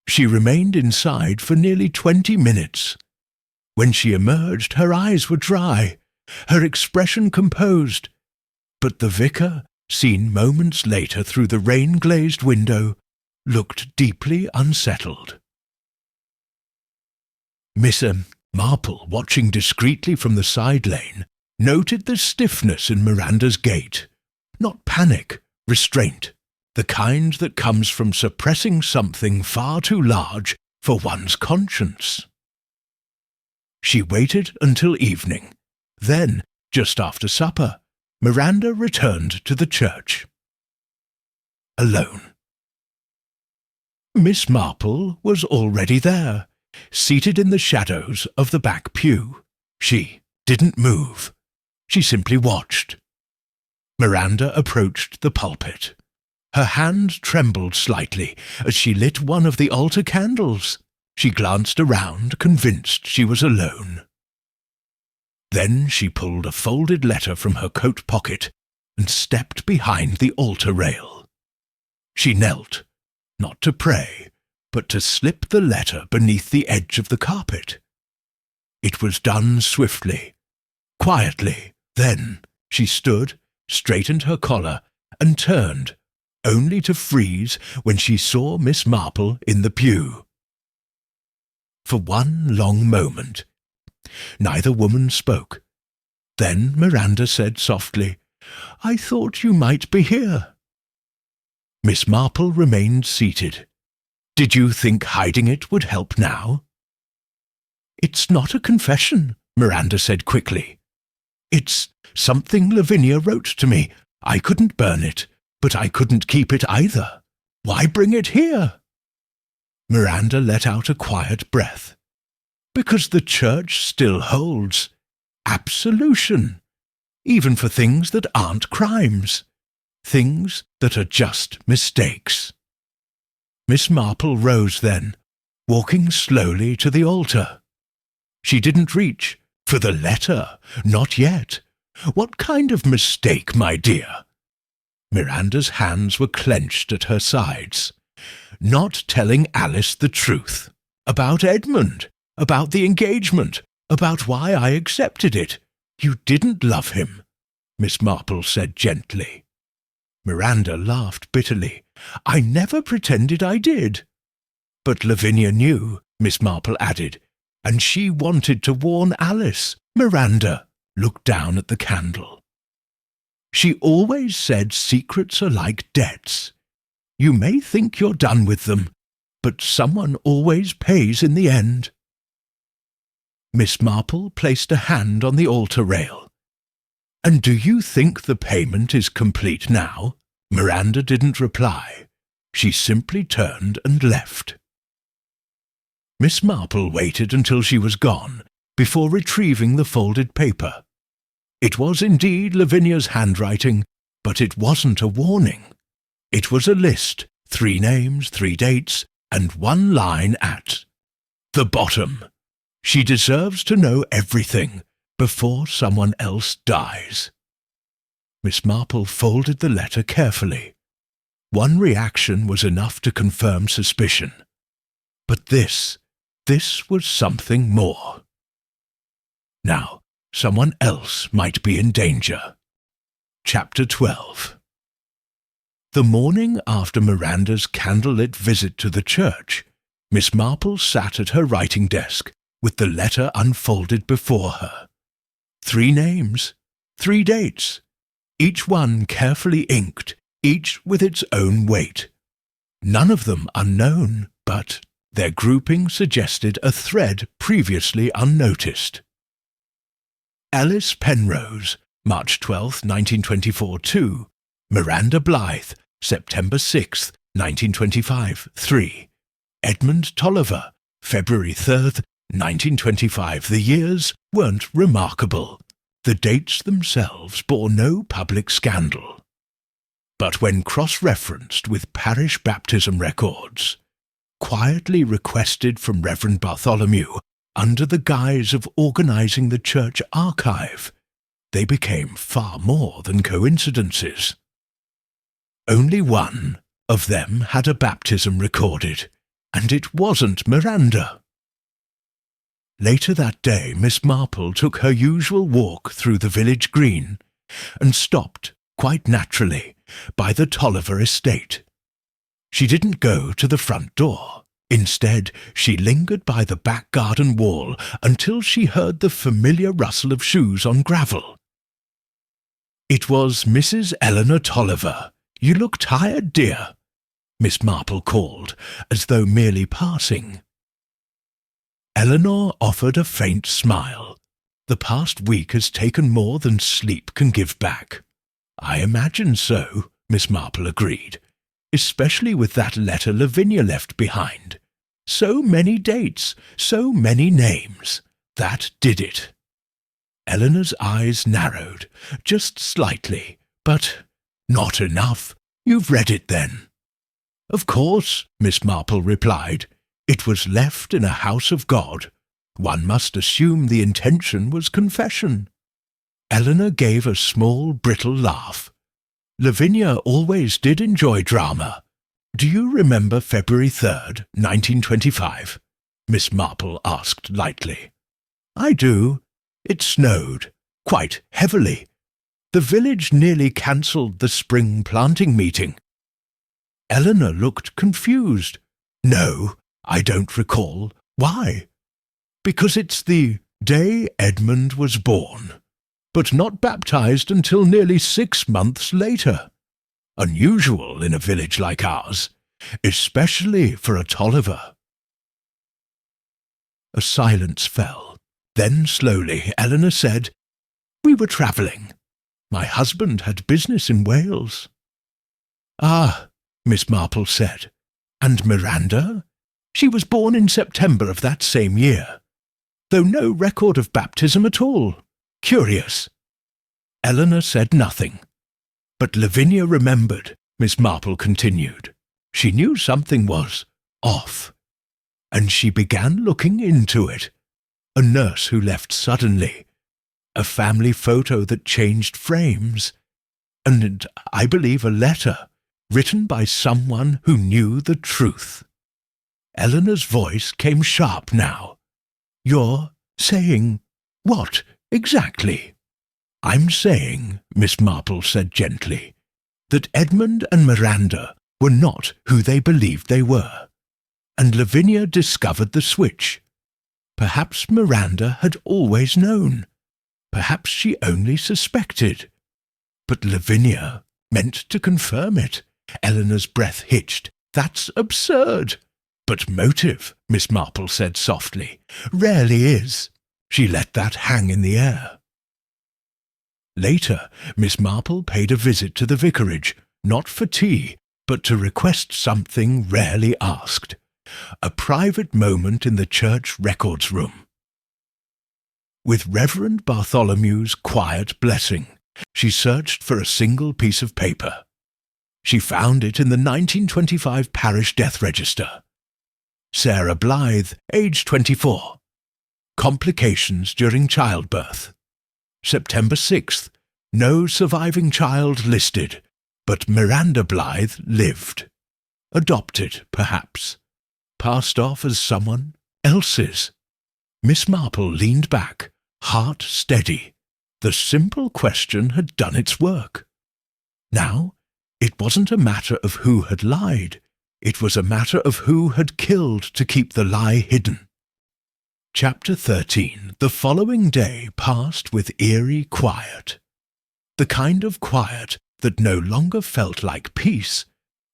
She remained inside for nearly 20 minutes. When she emerged, her eyes were dry, her expression composed, but the vicar, seen moments later through the rain-glazed window, looked deeply unsettled. Miss Marple, watching discreetly from the side lane, noted the stiffness in Miranda's gait. Not panic, restraint, the kind that comes from suppressing something far too large for one's conscience. She waited until evening. Then, just after supper, Miranda returned to the church. Alone. Miss Marple was already there, seated in the shadows of the back pew. She didn't move. She simply watched. Miranda approached the pulpit. Her hand trembled slightly as she lit one of the altar candles. She glanced around, convinced she was alone. Then she pulled a folded letter from her coat pocket and stepped behind the altar rail. She knelt, not to pray, but to slip the letter beneath the edge of the carpet. It was done swiftly, quietly. Then she stood, straightened her collar, and turned, only to freeze when she saw Miss Marple in the pew. For one long moment, neither woman spoke. Then Miranda said softly, "I thought you might be here." Miss Marple remained seated. "Did you think hiding it would help now?" "It's not a confession," Miranda said quickly. "It's something Lavinia wrote to me. I couldn't burn it, but I couldn't keep it either. Why bring it here?" Miranda let out a quiet breath. "Because the church still holds absolution, even for things that aren't crimes, things that are just mistakes." Miss Marple rose then, walking slowly to the altar. She didn't reach for the letter, not yet. What kind of mistake, my dear? Miranda's hands were clenched at her sides. Not telling Alice the truth. About Edmund, about the engagement, about why I accepted it. You didn't love him, Miss Marple said gently. Miranda laughed bitterly. I never pretended I did. But Lavinia knew, Miss Marple added, and she wanted to warn Alice. Miranda looked down at the candle. She always said secrets are like debts. You may think you're done with them, but someone always pays in the end. Miss Marple placed a hand on the altar rail. And do you think the payment is complete now? Miranda didn't reply. She simply turned and left. Miss Marple waited until she was gone before retrieving the folded paper. It was indeed Lavinia's handwriting, but it wasn't a warning. It was a list, 3 names, 3 dates, and 1 line at the bottom. She deserves to know everything before someone else dies. Miss Marple folded the letter carefully. One reaction was enough to confirm suspicion. But this was something more. Now, someone else might be in danger. Chapter 12. The morning after Miranda's candlelit visit to the church, Miss Marple sat at her writing desk with the letter unfolded before her. 3 names, 3 dates, each one carefully inked, each with its own weight. None of them unknown, but their grouping suggested a thread previously unnoticed. Alice Penrose, March 12, 1924, 2. Miranda Blythe, September 6, 1925, 3. Edmund Tolliver, February 3rd, 1925. The years weren't remarkable. The dates themselves bore no public scandal. But when cross-referenced with parish baptism records, quietly requested from Reverend Bartholomew under the guise of organizing the church archive, they became far more than coincidences. Only one of them had a baptism recorded, and it wasn't Miranda. Later that day, Miss Marple took her usual walk through the village green and stopped, quite naturally, by the Tolliver estate. She didn't go to the front door. Instead, she lingered by the back garden wall until she heard the familiar rustle of shoes on gravel. It was Mrs. Eleanor Tolliver. You look tired, dear, Miss Marple called, as though merely passing. Eleanor offered a faint smile. The past week has taken more than sleep can give back. I imagine so, Miss Marple agreed, especially with that letter Lavinia left behind. So many dates, so many names. That did it. Eleanor's eyes narrowed, just slightly, but not enough. You've read it then. Of course, Miss Marple replied. It was left in a house of God. One must assume the intention was confession. Eleanor gave a small, brittle laugh. Lavinia always did enjoy drama. Do you remember February 3rd, 1925? Miss Marple asked lightly. I do. It snowed, quite heavily. The village nearly cancelled the spring planting meeting. Eleanor looked confused. "No, I don't recall. Why?" "Because it's the day Edmund was born, but not baptized until nearly 6 months later. Unusual in a village like ours, especially for a Tolliver." A silence fell. Then slowly Eleanor said, "We were travelling. My husband had business in Wales." "Ah," Miss Marple said. "And Miranda? She was born in September of that same year, though no record of baptism at all. Curious." Eleanor said nothing. But Lavinia remembered, Miss Marple continued. She knew something was off, and she began looking into it. A nurse who left suddenly, a family photo that changed frames, and I believe a letter written by someone who knew the truth. Eleanor's voice came sharp now. "You're saying what, exactly?" "I'm saying," Miss Marple said gently, "that Edmund and Miranda were not who they believed they were, and Lavinia discovered the switch. Perhaps Miranda had always known. Perhaps she only suspected. But Lavinia meant to confirm it." Eleanor's breath hitched. "That's absurd." "But motive," Miss Marple said softly, "rarely is." She let that hang in the air. Later, Miss Marple paid a visit to the vicarage, not for tea, but to request something rarely asked. A private moment in the church records room. With Reverend Bartholomew's quiet blessing, she searched for a single piece of paper. She found it in the 1925 parish death register. Sarah Blythe, age 24. Complications during childbirth. September 6th. No surviving child listed, but Miranda Blythe lived. Adopted, perhaps. Passed off as someone else's. Miss Marple leaned back, heart steady. The simple question had done its work. Now, it wasn't a matter of who had lied. It was a matter of who had killed to keep the lie hidden. Chapter 13. The following day passed with eerie quiet. The kind of quiet that no longer felt like peace,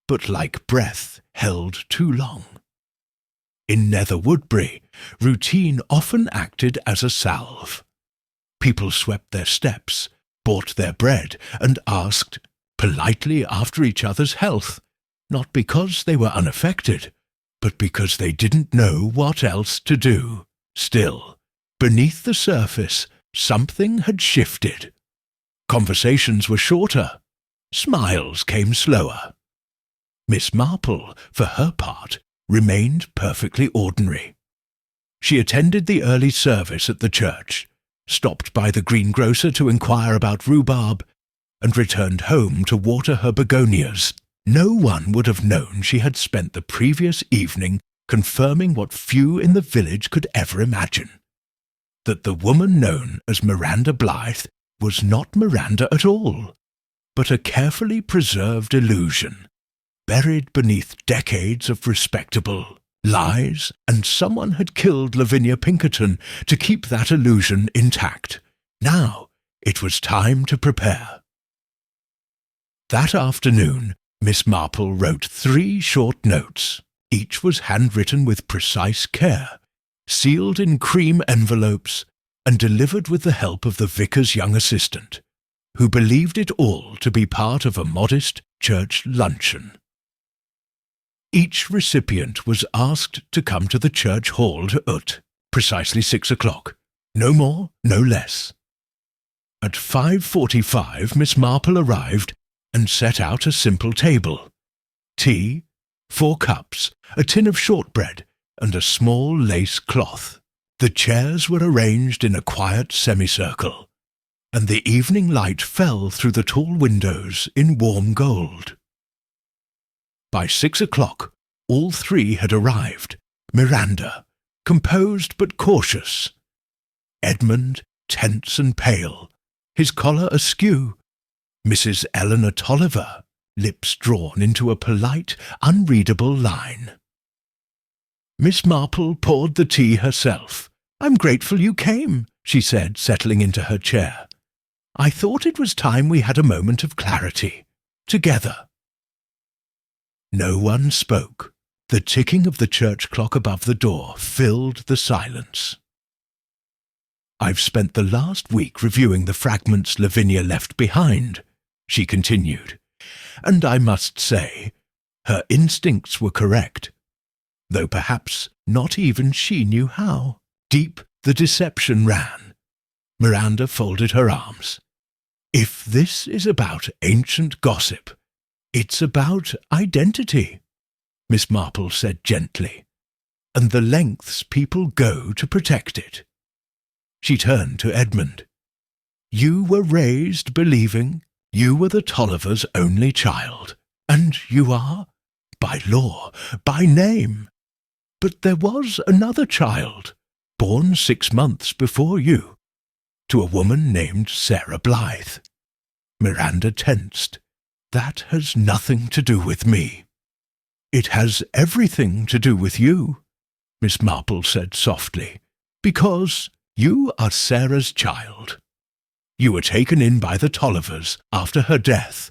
but like breath held too long. In Nether Woodbury, routine often acted as a salve. People swept their steps, bought their bread, and asked politely after each other's health, not because they were unaffected, but because they didn't know what else to do. Still, beneath the surface, something had shifted. Conversations were shorter. Smiles came slower. Miss Marple, for her part, remained perfectly ordinary. She attended the early service at the church, stopped by the greengrocer to inquire about rhubarb, and returned home to water her begonias. No one would have known she had spent the previous evening confirming what few in the village could ever imagine, that the woman known as Miranda Blythe was not Miranda at all, but a carefully preserved illusion, buried beneath decades of respectable lies, and someone had killed Lavinia Pinkerton to keep that illusion intact. Now it was time to prepare. That afternoon, Miss Marple wrote 3 short notes. Each was handwritten with precise care, sealed in cream envelopes, and delivered with the help of the vicar's young assistant, who believed it all to be part of a modest church luncheon. Each recipient was asked to come to the church hall to ut, precisely 6 o'clock. No more, no less. At 5:45 Miss Marple arrived and set out a simple table. Tea, 4 cups, a tin of shortbread, and a small lace cloth. The chairs were arranged in a quiet semicircle, and the evening light fell through the tall windows in warm gold. By 6 o'clock, all 3 had arrived. Miranda, composed but cautious. Edmund, tense and pale, his collar askew. Mrs. Eleanor Tolliver, lips drawn into a polite, unreadable line. Miss Marple poured the tea herself. "I'm grateful you came," she said, settling into her chair. "I thought it was time we had a moment of clarity, together." No one spoke. The ticking of the church clock above the door filled the silence. "I've spent the last week reviewing the fragments Lavinia left behind," she continued, "and I must say, her instincts were correct, though perhaps not even she knew how. Deep the deception ran." Miranda folded her arms. "If this is about ancient gossip, it's about identity," Miss Marple said gently, "and the lengths people go to protect it." She turned to Edmund. "You were raised believing you were the Tollivers' only child, and you are, by law, by name. But there was another child, born 6 months before you, to a woman named Sarah Blythe." Miranda tensed. "That has nothing to do with me." "It has everything to do with you," Miss Marple said softly, "because you are Sarah's child. You were taken in by the Tollivers after her death,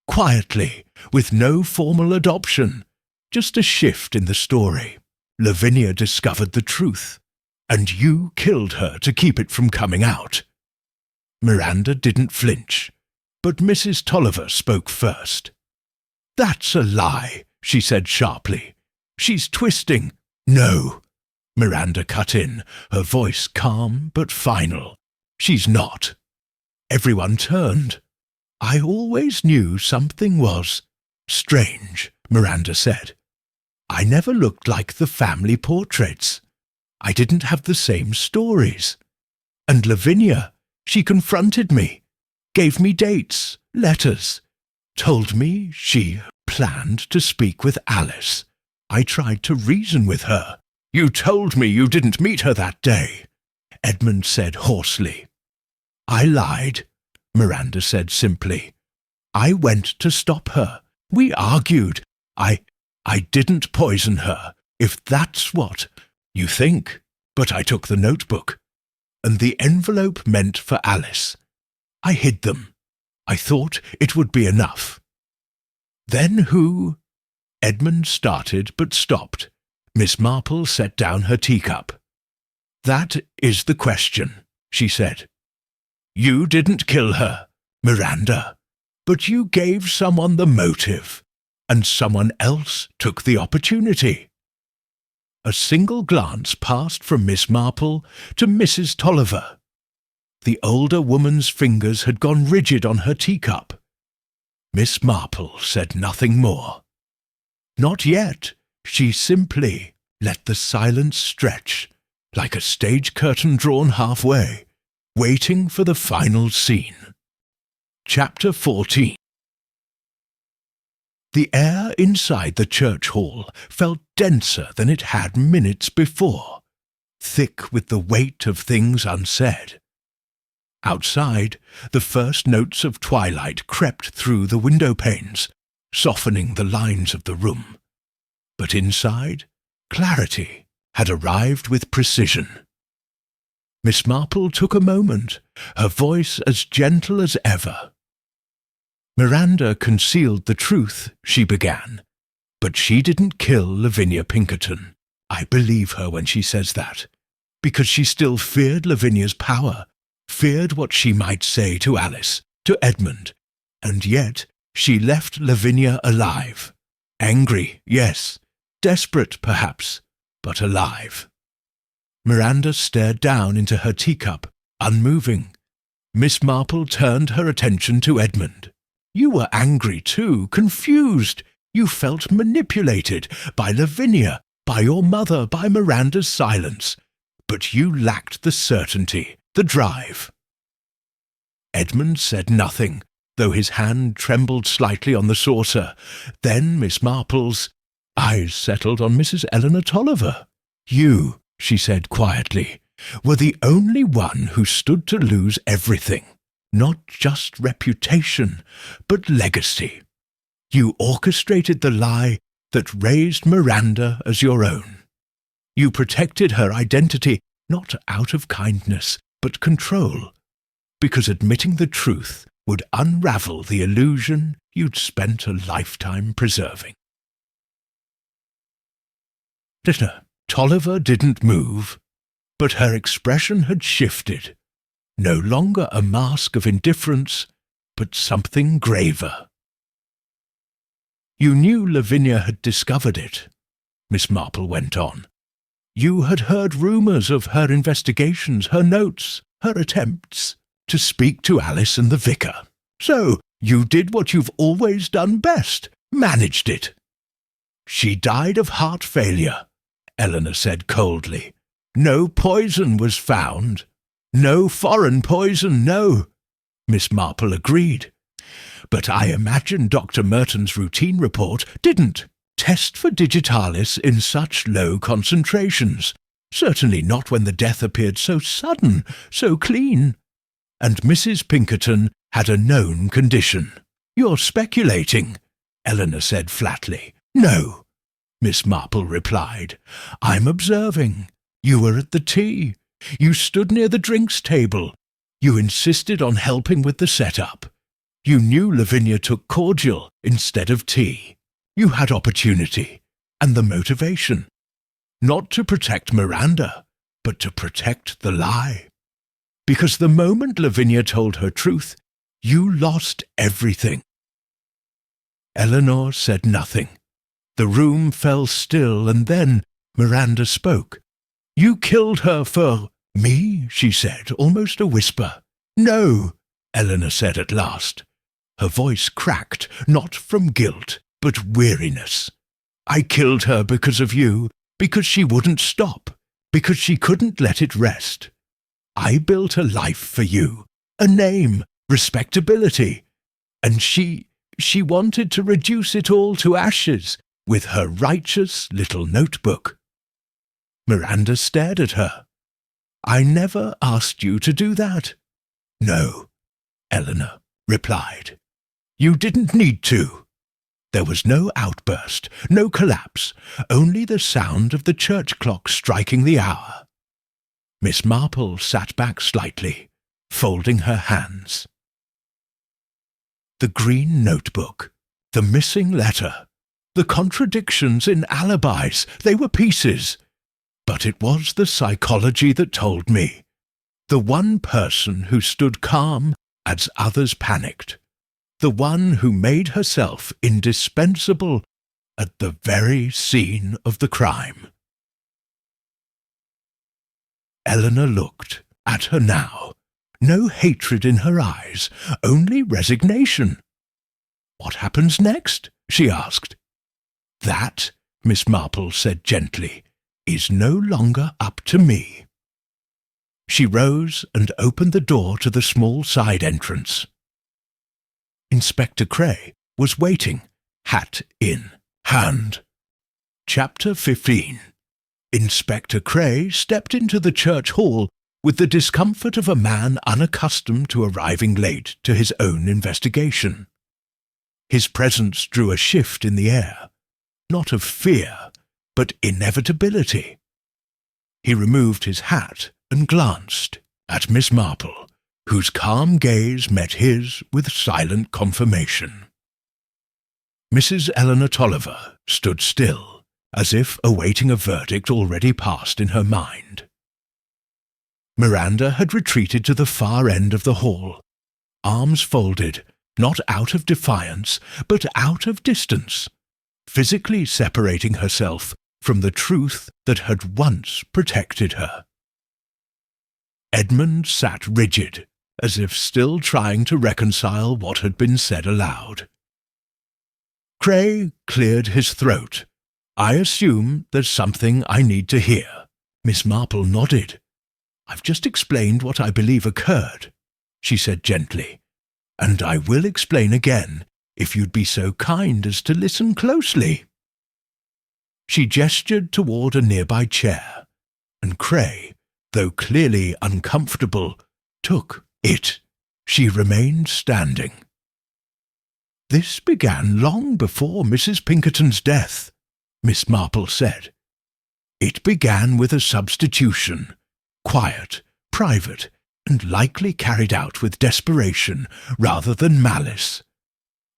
quietly, with no formal adoption, just a shift in the story. Lavinia discovered the truth, and you killed her to keep it from coming out." Miranda didn't flinch, but Mrs. Tolliver spoke first. "That's a lie," she said sharply. "She's twisting." "No," Miranda cut in, her voice calm but final. "She's not." Everyone turned. "I always knew something was strange," Miranda said. "I never looked like the family portraits. I didn't have the same stories. And Lavinia, she confronted me, gave me dates, letters, told me she planned to speak with Alice. I tried to reason with her." "You told me you didn't meet her that day," Edmund said hoarsely. "I lied," Miranda said simply. "I went to stop her. We argued. I didn't poison her, if that's what you think. But I took the notebook, and the envelope meant for Alice. I hid them. I thought it would be enough." "Then who—" Edmund started but stopped. Miss Marple set down her teacup. "That is the question," she said. "You didn't kill her, Miranda, but you gave someone the motive, and someone else took the opportunity." A single glance passed from Miss Marple to Mrs. Tolliver. The older woman's fingers had gone rigid on her teacup. Miss Marple said nothing more. Not yet. She simply let the silence stretch, like a stage curtain drawn halfway, waiting for the final scene. Chapter 14. The air inside the church hall felt denser than it had minutes before, thick with the weight of things unsaid. Outside, the first notes of twilight crept through the window panes, softening the lines of the room. But inside, clarity had arrived with precision. Miss Marple took a moment, her voice as gentle as ever. "Miranda concealed the truth," she began, "but she didn't kill Lavinia Pinkerton. I believe her when she says that, because she still feared Lavinia's power, feared what she might say to Alice, to Edmund, and yet she left Lavinia alive. Angry, yes, desperate perhaps, but alive." Miranda stared down into her teacup, unmoving. Miss Marple turned her attention to Edmund. "You were angry too, confused. You felt manipulated by Lavinia, by your mother, by Miranda's silence. But you lacked the certainty, the drive." Edmund said nothing, though his hand trembled slightly on the saucer. Then Miss Marple's eyes settled on Mrs. Eleanor Tolliver. "You," she said quietly, "were the only one who stood to lose everything. Not just reputation, but legacy. You orchestrated the lie that raised Miranda as your own. You protected her identity not out of kindness, but control, because admitting the truth would unravel the illusion you'd spent a lifetime preserving. Listener, Tolliver didn't move, but her expression had shifted, no longer a mask of indifference, but something graver. You knew Lavinia had discovered it, Miss Marple went on. You had heard rumours of her investigations, her notes, her attempts to speak to Alice and the vicar. So you did what you've always done best, managed it. She died of heart failure, Eleanor said coldly. No poison was found. No foreign poison, no. Miss Marple agreed. But I imagine Dr. Merton's routine report didn't test for digitalis in such low concentrations. Certainly not when the death appeared so sudden, so clean. And Mrs. Pinkerton had a known condition. You're speculating, Eleanor said flatly. No, Miss Marple replied. I'm observing. You were at the tea. You stood near the drinks table. You insisted on helping with the setup. You knew Lavinia took cordial instead of tea. You had opportunity and the motivation. Not to protect Miranda, but to protect the lie. Because the moment Lavinia told her truth, you lost everything. Eleanor said nothing. The room fell still, and then Miranda spoke. You killed her for me, she said, almost a whisper. No, Eleanor said at last. Her voice cracked, not from guilt, but weariness. I killed her because of you, because she wouldn't stop, because she couldn't let it rest. I built a life for you, a name, respectability, and she wanted to reduce it all to ashes with her righteous little notebook. Miranda stared at her. I never asked you to do that. No, Eleanor replied. You didn't need to. There was no outburst, no collapse, only the sound of the church clock striking the hour. Miss Marple sat back slightly, folding her hands. The green notebook, the missing letter, the contradictions in alibis, they were pieces. But it was the psychology that told me. The one person who stood calm as others panicked. The one who made herself indispensable at the very scene of the crime. Eleanor looked at her now. No hatred in her eyes, only resignation. What happens next? She asked. That, Miss Marple said gently, is no longer up to me. She rose and opened the door to the small side entrance. Inspector Cray was waiting, hat in hand. Chapter 15. Inspector Cray stepped into the church hall with the discomfort of a man unaccustomed to arriving late to his own investigation. His presence drew a shift in the air, not of fear, but inevitability. He removed his hat and glanced at Miss Marple, whose calm gaze met his with silent confirmation. Mrs. Eleanor Tolliver stood still, as if awaiting a verdict already passed in her mind. Miranda had retreated to the far end of the hall, arms folded, not out of defiance, but out of distance, physically separating herself from the truth that had once protected her. Edmund sat rigid, as if still trying to reconcile what had been said aloud. Cray cleared his throat. I assume there's something I need to hear. Miss Marple nodded. I've just explained what I believe occurred, she said gently, and I will explain again, if you'd be so kind as to listen closely. She gestured toward a nearby chair, and Cray, though clearly uncomfortable, took it. She remained standing. "This began long before Mrs. Pinkerton's death," Miss Marple said. "It began with a substitution, quiet, private, and likely carried out with desperation rather than malice.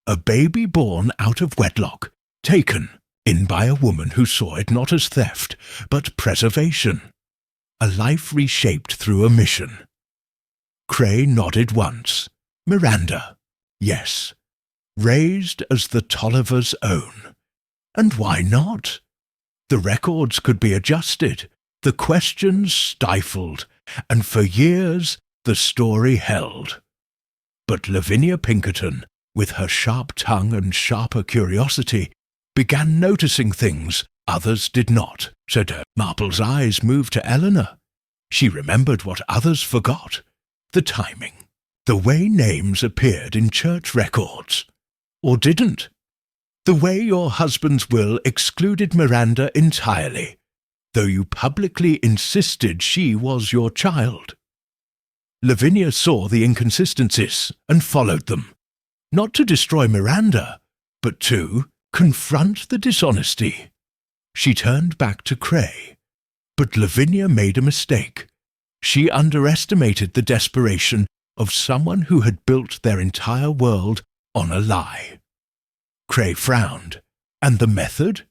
A baby born out of wedlock, taken in by a woman who saw it not as theft, but preservation. A life reshaped through a mission." Cray nodded once. "Miranda, yes. Raised as the Tolliver's own. And why not? The records could be adjusted, the questions stifled, and for years the story held. But Lavinia Pinkerton, with her sharp tongue and sharper curiosity, began noticing things others did not." Marple's eyes moved to Eleanor. She remembered what others forgot: the timing, the way names appeared in church records. Or didn't. The way your husband's will excluded Miranda entirely, though you publicly insisted she was your child. Lavinia saw the inconsistencies and followed them, not to destroy Miranda, but to confront the dishonesty. She turned back to Cray. But Lavinia made a mistake. She underestimated the desperation of someone who had built their entire world on a lie. Cray frowned. "And the method?"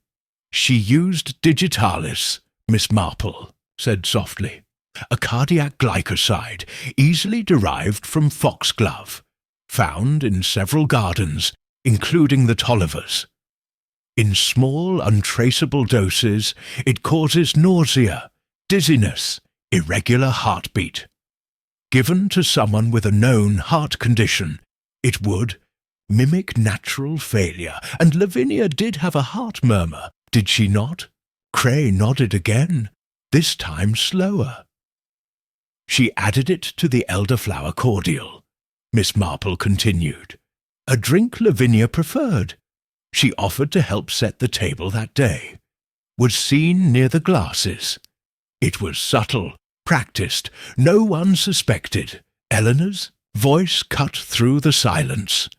"She used digitalis," Miss Marple said softly. "A cardiac glycoside, easily derived from foxglove, found in several gardens, including the Tollivers. In small, untraceable doses, it causes nausea, dizziness, irregular heartbeat. Given to someone with a known heart condition, it would mimic natural failure, and Lavinia did have a heart murmur, did she not?" Cray nodded again, this time slower. "She added it to the elderflower cordial," Miss Marple continued. "A drink Lavinia preferred. She offered to help set the table that day. Was seen near the glasses. It was subtle, practiced, no one suspected. Eleanor's voice cut through the silence.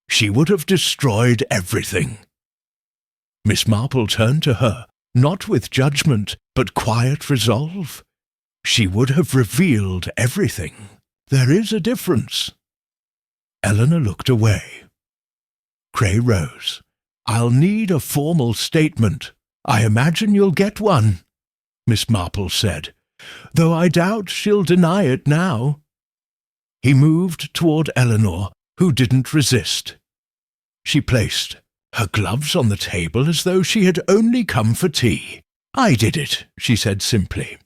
She would have destroyed everything." Miss Marple turned to her, not with judgment, but quiet resolve. She would have revealed everything. "There is a difference." Eleanor looked away. Cray rose. "I'll need a formal statement. I imagine you'll get one," Miss Marple said, "though I doubt she'll deny it now." He moved toward Eleanor, who didn't resist. She placed her gloves on the table as though she had only come for tea. "I did it," she said simply,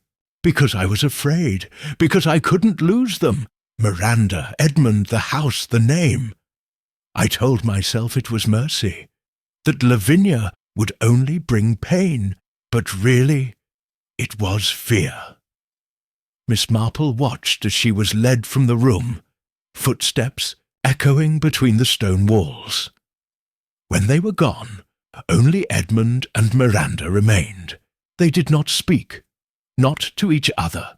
"because I was afraid, because I couldn't lose them. Miranda, Edmund, the house, the name. I told myself it was mercy, that Lavinia would only bring pain, but really it was fear." Miss Marple watched as she was led from the room, footsteps echoing between the stone walls. When they were gone, only Edmund and Miranda remained. They did not speak, not to each other,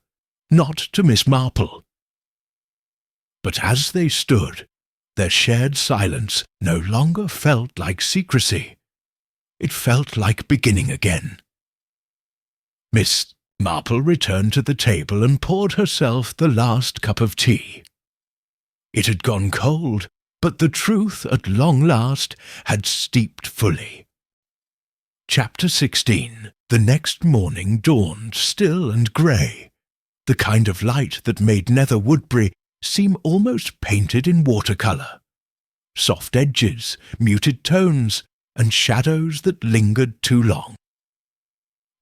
not to Miss Marple. But as they stood, their shared silence no longer felt like secrecy. It felt like beginning again. Miss Marple returned to the table and poured herself the last cup of tea. It had gone cold, but the truth, at long last, had steeped fully. Chapter 16. The next morning dawned still and grey, the kind of light that made Nether Woodbury seem almost painted in watercolour. Soft edges, muted tones, and shadows that lingered too long.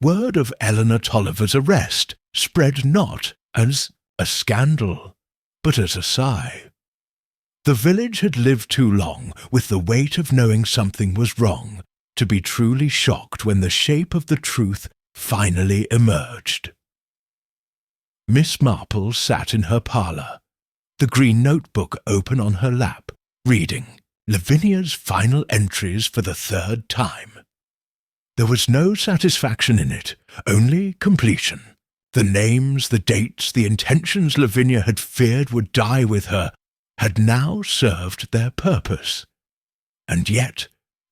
Word of Eleanor Tolliver's arrest spread not as a scandal, but as a sigh. The village had lived too long with the weight of knowing something was wrong to be truly shocked when the shape of the truth finally emerged. Miss Marple sat in her parlour, the green notebook open on her lap, reading Lavinia's final entries for the third time. There was no satisfaction in it, only completion. The names, the dates, the intentions Lavinia had feared would die with her had now served their purpose. And yet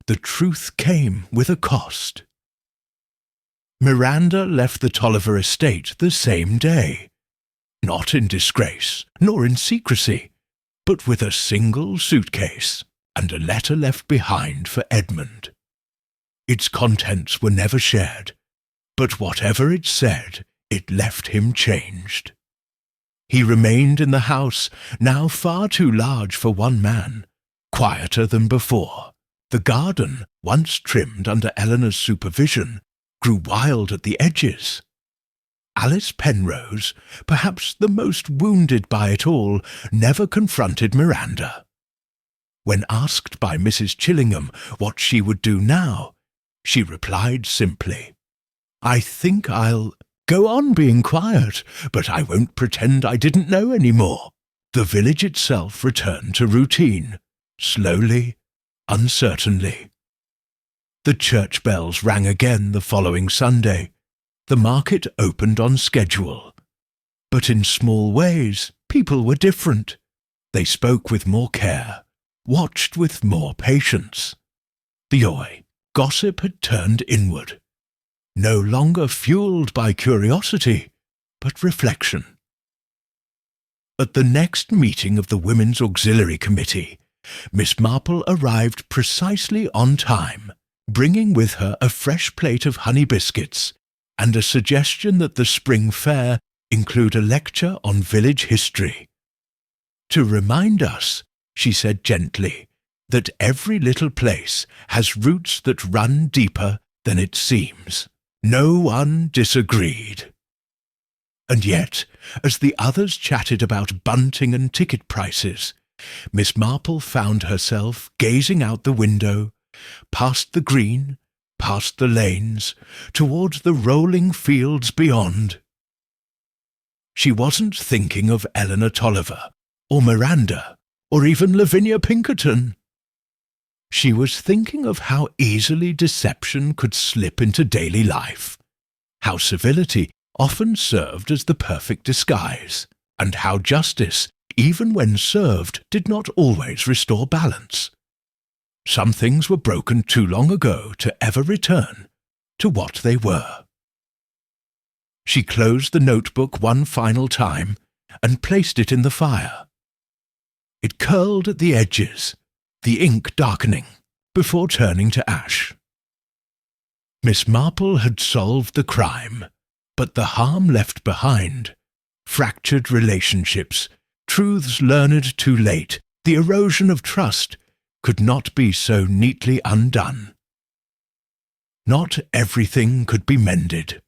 the truth came with a cost. Miranda left the Tolliver estate the same day, not in disgrace, nor in secrecy, but with a single suitcase and a letter left behind for Edmund. Its contents were never shared, but whatever it said, it left him changed. He remained in the house, now far too large for one man, quieter than before. The garden, once trimmed under Eleanor's supervision, grew wild at the edges. Alice Penrose, perhaps the most wounded by it all, never confronted Miranda. When asked by Mrs. Chillingham what she would do now, she replied simply, "I think I'll go on being quiet, but I won't pretend I didn't know any more." The village itself returned to routine, slowly, uncertainly. The church bells rang again the following Sunday. The market opened on schedule. But in small ways, people were different. They spoke with more care, watched with more patience. The gossip had turned inward, no longer fueled by curiosity, but reflection. At the next meeting of the Women's Auxiliary Committee, Miss Marple arrived precisely on time, bringing with her a fresh plate of honey biscuits and a suggestion that the spring fair include a lecture on village history. "To remind us," she said gently, "that every little place has roots that run deeper than it seems." No one disagreed. And yet, as the others chatted about bunting and ticket prices, Miss Marple found herself gazing out the window, past the green, past the lanes, towards the rolling fields beyond. She wasn't thinking of Eleanor Tolliver, or Miranda, or even Lavinia Pinkerton. She was thinking of how easily deception could slip into daily life, how civility often served as the perfect disguise, and how justice, even when served, did not always restore balance. Some things were broken too long ago to ever return to what they were. She closed the notebook one final time and placed it in the fire. It curled at the edges, the ink darkening, before turning to ash. Miss Marple had solved the crime, but the harm left behind, fractured relationships, truths learned too late, the erosion of trust, could not be so neatly undone. Not everything could be mended.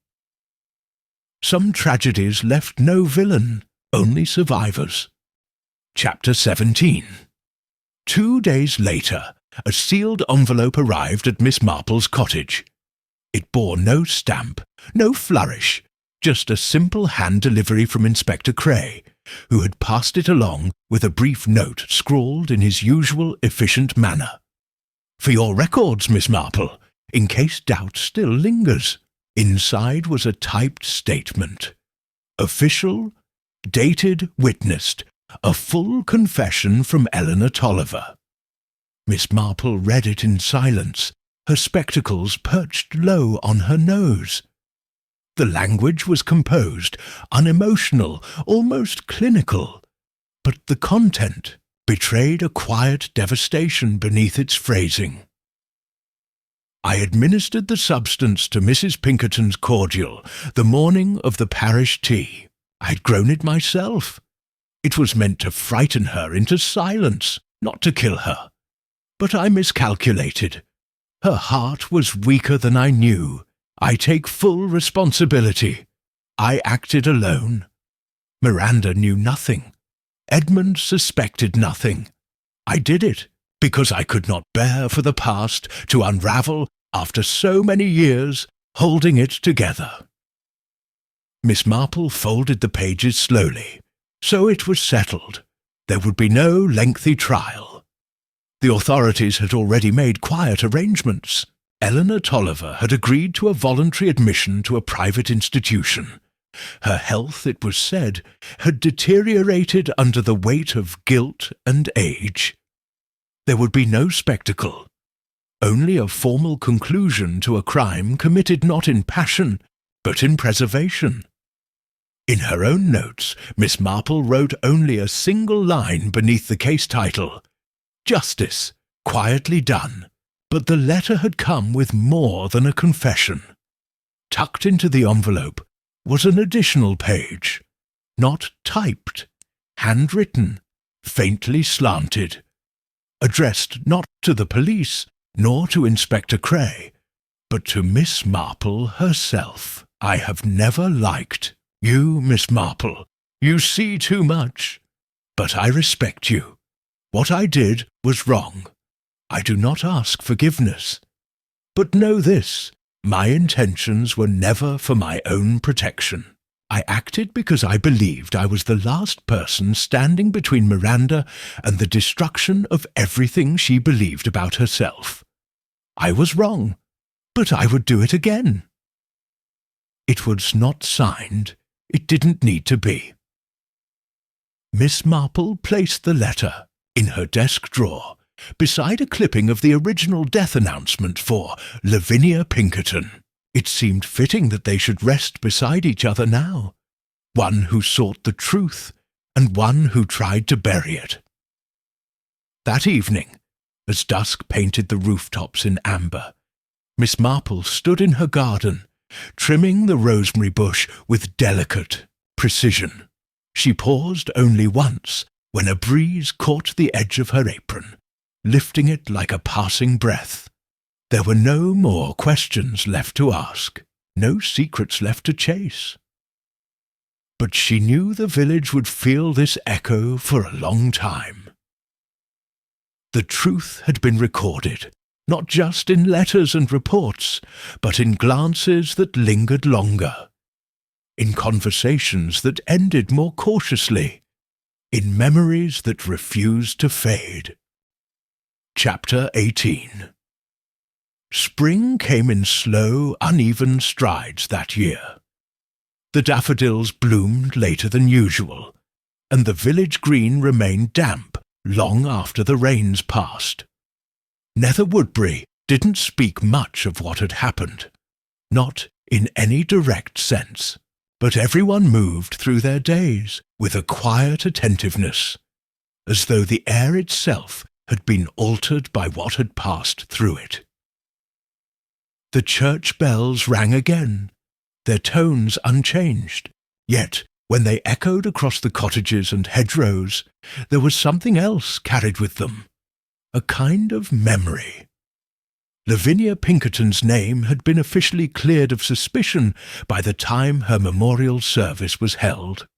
Some tragedies left no villain, only survivors. Chapter 17. 2 days later, a sealed envelope arrived at Miss Marple's cottage. It bore no stamp, no flourish, just a simple hand delivery from Inspector Cray, who had passed it along with a brief note scrawled in his usual efficient manner. "For your records, Miss Marple, in case doubt still lingers." Inside was a typed statement. Official, dated, witnessed, a full confession from Eleanor Tolliver. Miss Marple read it in silence, her spectacles perched low on her nose. The language was composed, unemotional, almost clinical, but the content betrayed a quiet devastation beneath its phrasing. "I administered the substance to Mrs. Pinkerton's cordial the morning of the parish tea. I'd grown it myself. It was meant to frighten her into silence, not to kill her. But I miscalculated. Her heart was weaker than I knew. I take full responsibility. I acted alone. Miranda knew nothing. Edmund suspected nothing. I did it because I could not bear for the past to unravel after so many years holding it together." Miss Marple folded the pages slowly. So it was settled. There would be no lengthy trial. The authorities had already made quiet arrangements. Eleanor Tolliver had agreed to a voluntary admission to a private institution. Her health, it was said, had deteriorated under the weight of guilt and age. There would be no spectacle, only a formal conclusion to a crime committed not in passion, but in preservation. In her own notes, Miss Marple wrote only a single line beneath the case title, "Justice, quietly done," but the letter had come with more than a confession. Tucked into the envelope was an additional page, not typed, handwritten, faintly slanted, addressed not to the police nor to Inspector Cray, but to Miss Marple herself. "I have never liked you, Miss Marple. You see too much. But I respect you. What I did was wrong. I do not ask forgiveness. But know this, my intentions were never for my own protection. I acted because I believed I was the last person standing between Miranda and the destruction of everything she believed about herself. I was wrong, but I would do it again." It was not signed. It didn't need to be. Miss Marple placed the letter in her desk drawer, beside a clipping of the original death announcement for Lavinia Pinkerton. It seemed fitting that they should rest beside each other now, one who sought the truth and one who tried to bury it. That evening, as dusk painted the rooftops in amber, Miss Marple stood in her garden, trimming the rosemary bush with delicate precision. She paused only once when a breeze caught the edge of her apron, lifting it like a passing breath. There were no more questions left to ask, no secrets left to chase. But she knew the village would feel this echo for a long time. The truth had been recorded, not just in letters and reports, but in glances that lingered longer, in conversations that ended more cautiously, in memories that refused to fade. Chapter 18. Spring came in slow, uneven strides that year. The daffodils bloomed later than usual, and the village green remained damp long after the rains passed. Nether Woodbury didn't speak much of what had happened, not in any direct sense, but everyone moved through their days with a quiet attentiveness, as though the air itself had been altered by what had passed through it. The church bells rang again, their tones unchanged, yet when they echoed across the cottages and hedgerows, there was something else carried with them, a kind of memory. Lavinia Pinkerton's name had been officially cleared of suspicion by the time her memorial service was held.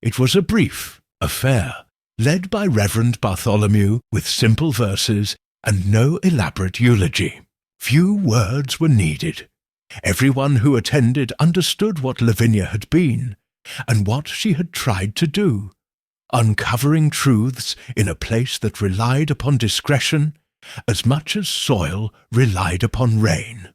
It was a brief affair, led by Reverend Bartholomew with simple verses and no elaborate eulogy. Few words were needed. Everyone who attended understood what Lavinia had been, and what she had tried to do, uncovering truths in a place that relied upon discretion as much as soil relied upon rain.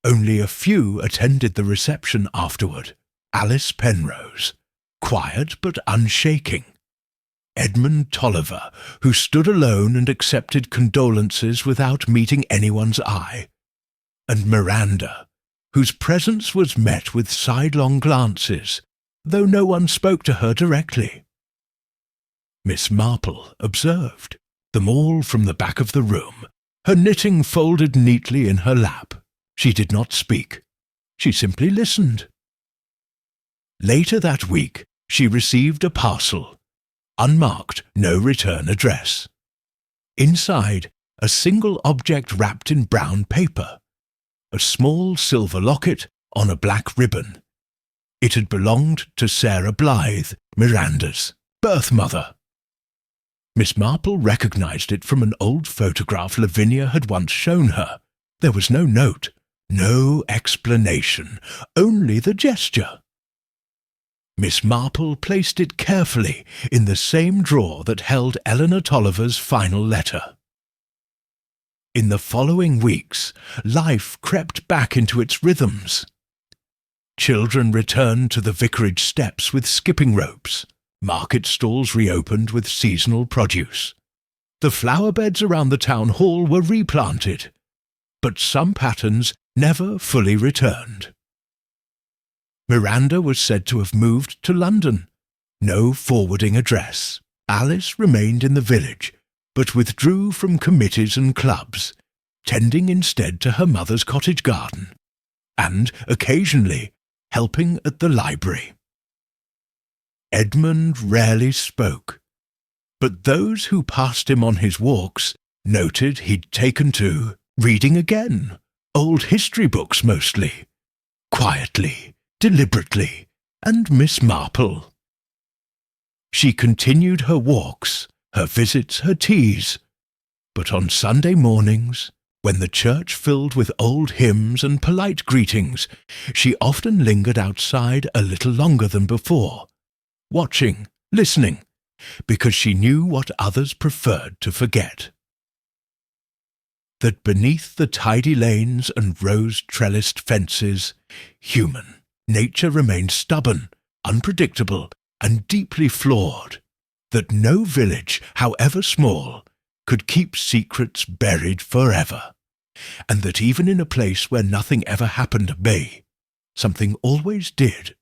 Only a few attended the reception afterward. Alice Penrose, quiet but unshaking. Edmund Tolliver, who stood alone and accepted condolences without meeting anyone's eye. And Miranda, whose presence was met with sidelong glances, though no one spoke to her directly. Miss Marple observed them all from the back of the room, her knitting folded neatly in her lap. She did not speak. She simply listened. Later that week, she received a parcel, unmarked, no return address. Inside, a single object wrapped in brown paper, a small silver locket on a black ribbon. It had belonged to Sarah Blythe, Miranda's birth mother. Miss Marple recognized it from an old photograph Lavinia had once shown her. There was no note, no explanation, only the gesture. Miss Marple placed it carefully in the same drawer that held Eleanor Tolliver's final letter. In the following weeks, life crept back into its rhythms. Children returned to the vicarage steps with skipping ropes. Market stalls reopened with seasonal produce. The flower beds around the town hall were replanted, but some patterns never fully returned. Miranda was said to have moved to London. No forwarding address. Alice remained in the village, but withdrew from committees and clubs, tending instead to her mother's cottage garden, and, occasionally, helping at the library. Edmund rarely spoke, but those who passed him on his walks noted he'd taken to reading again, old history books mostly, quietly, deliberately, and Miss Marple. She continued her walks, her visits, her teas, but on Sunday mornings, when the church filled with old hymns and polite greetings, she often lingered outside a little longer than before, watching, listening, because she knew what others preferred to forget. That beneath the tidy lanes and rose-trellised fences, human nature remained stubborn, unpredictable, and deeply flawed, that no village, however small, could keep secrets buried forever, and that even in a place where nothing ever happened may, something always did.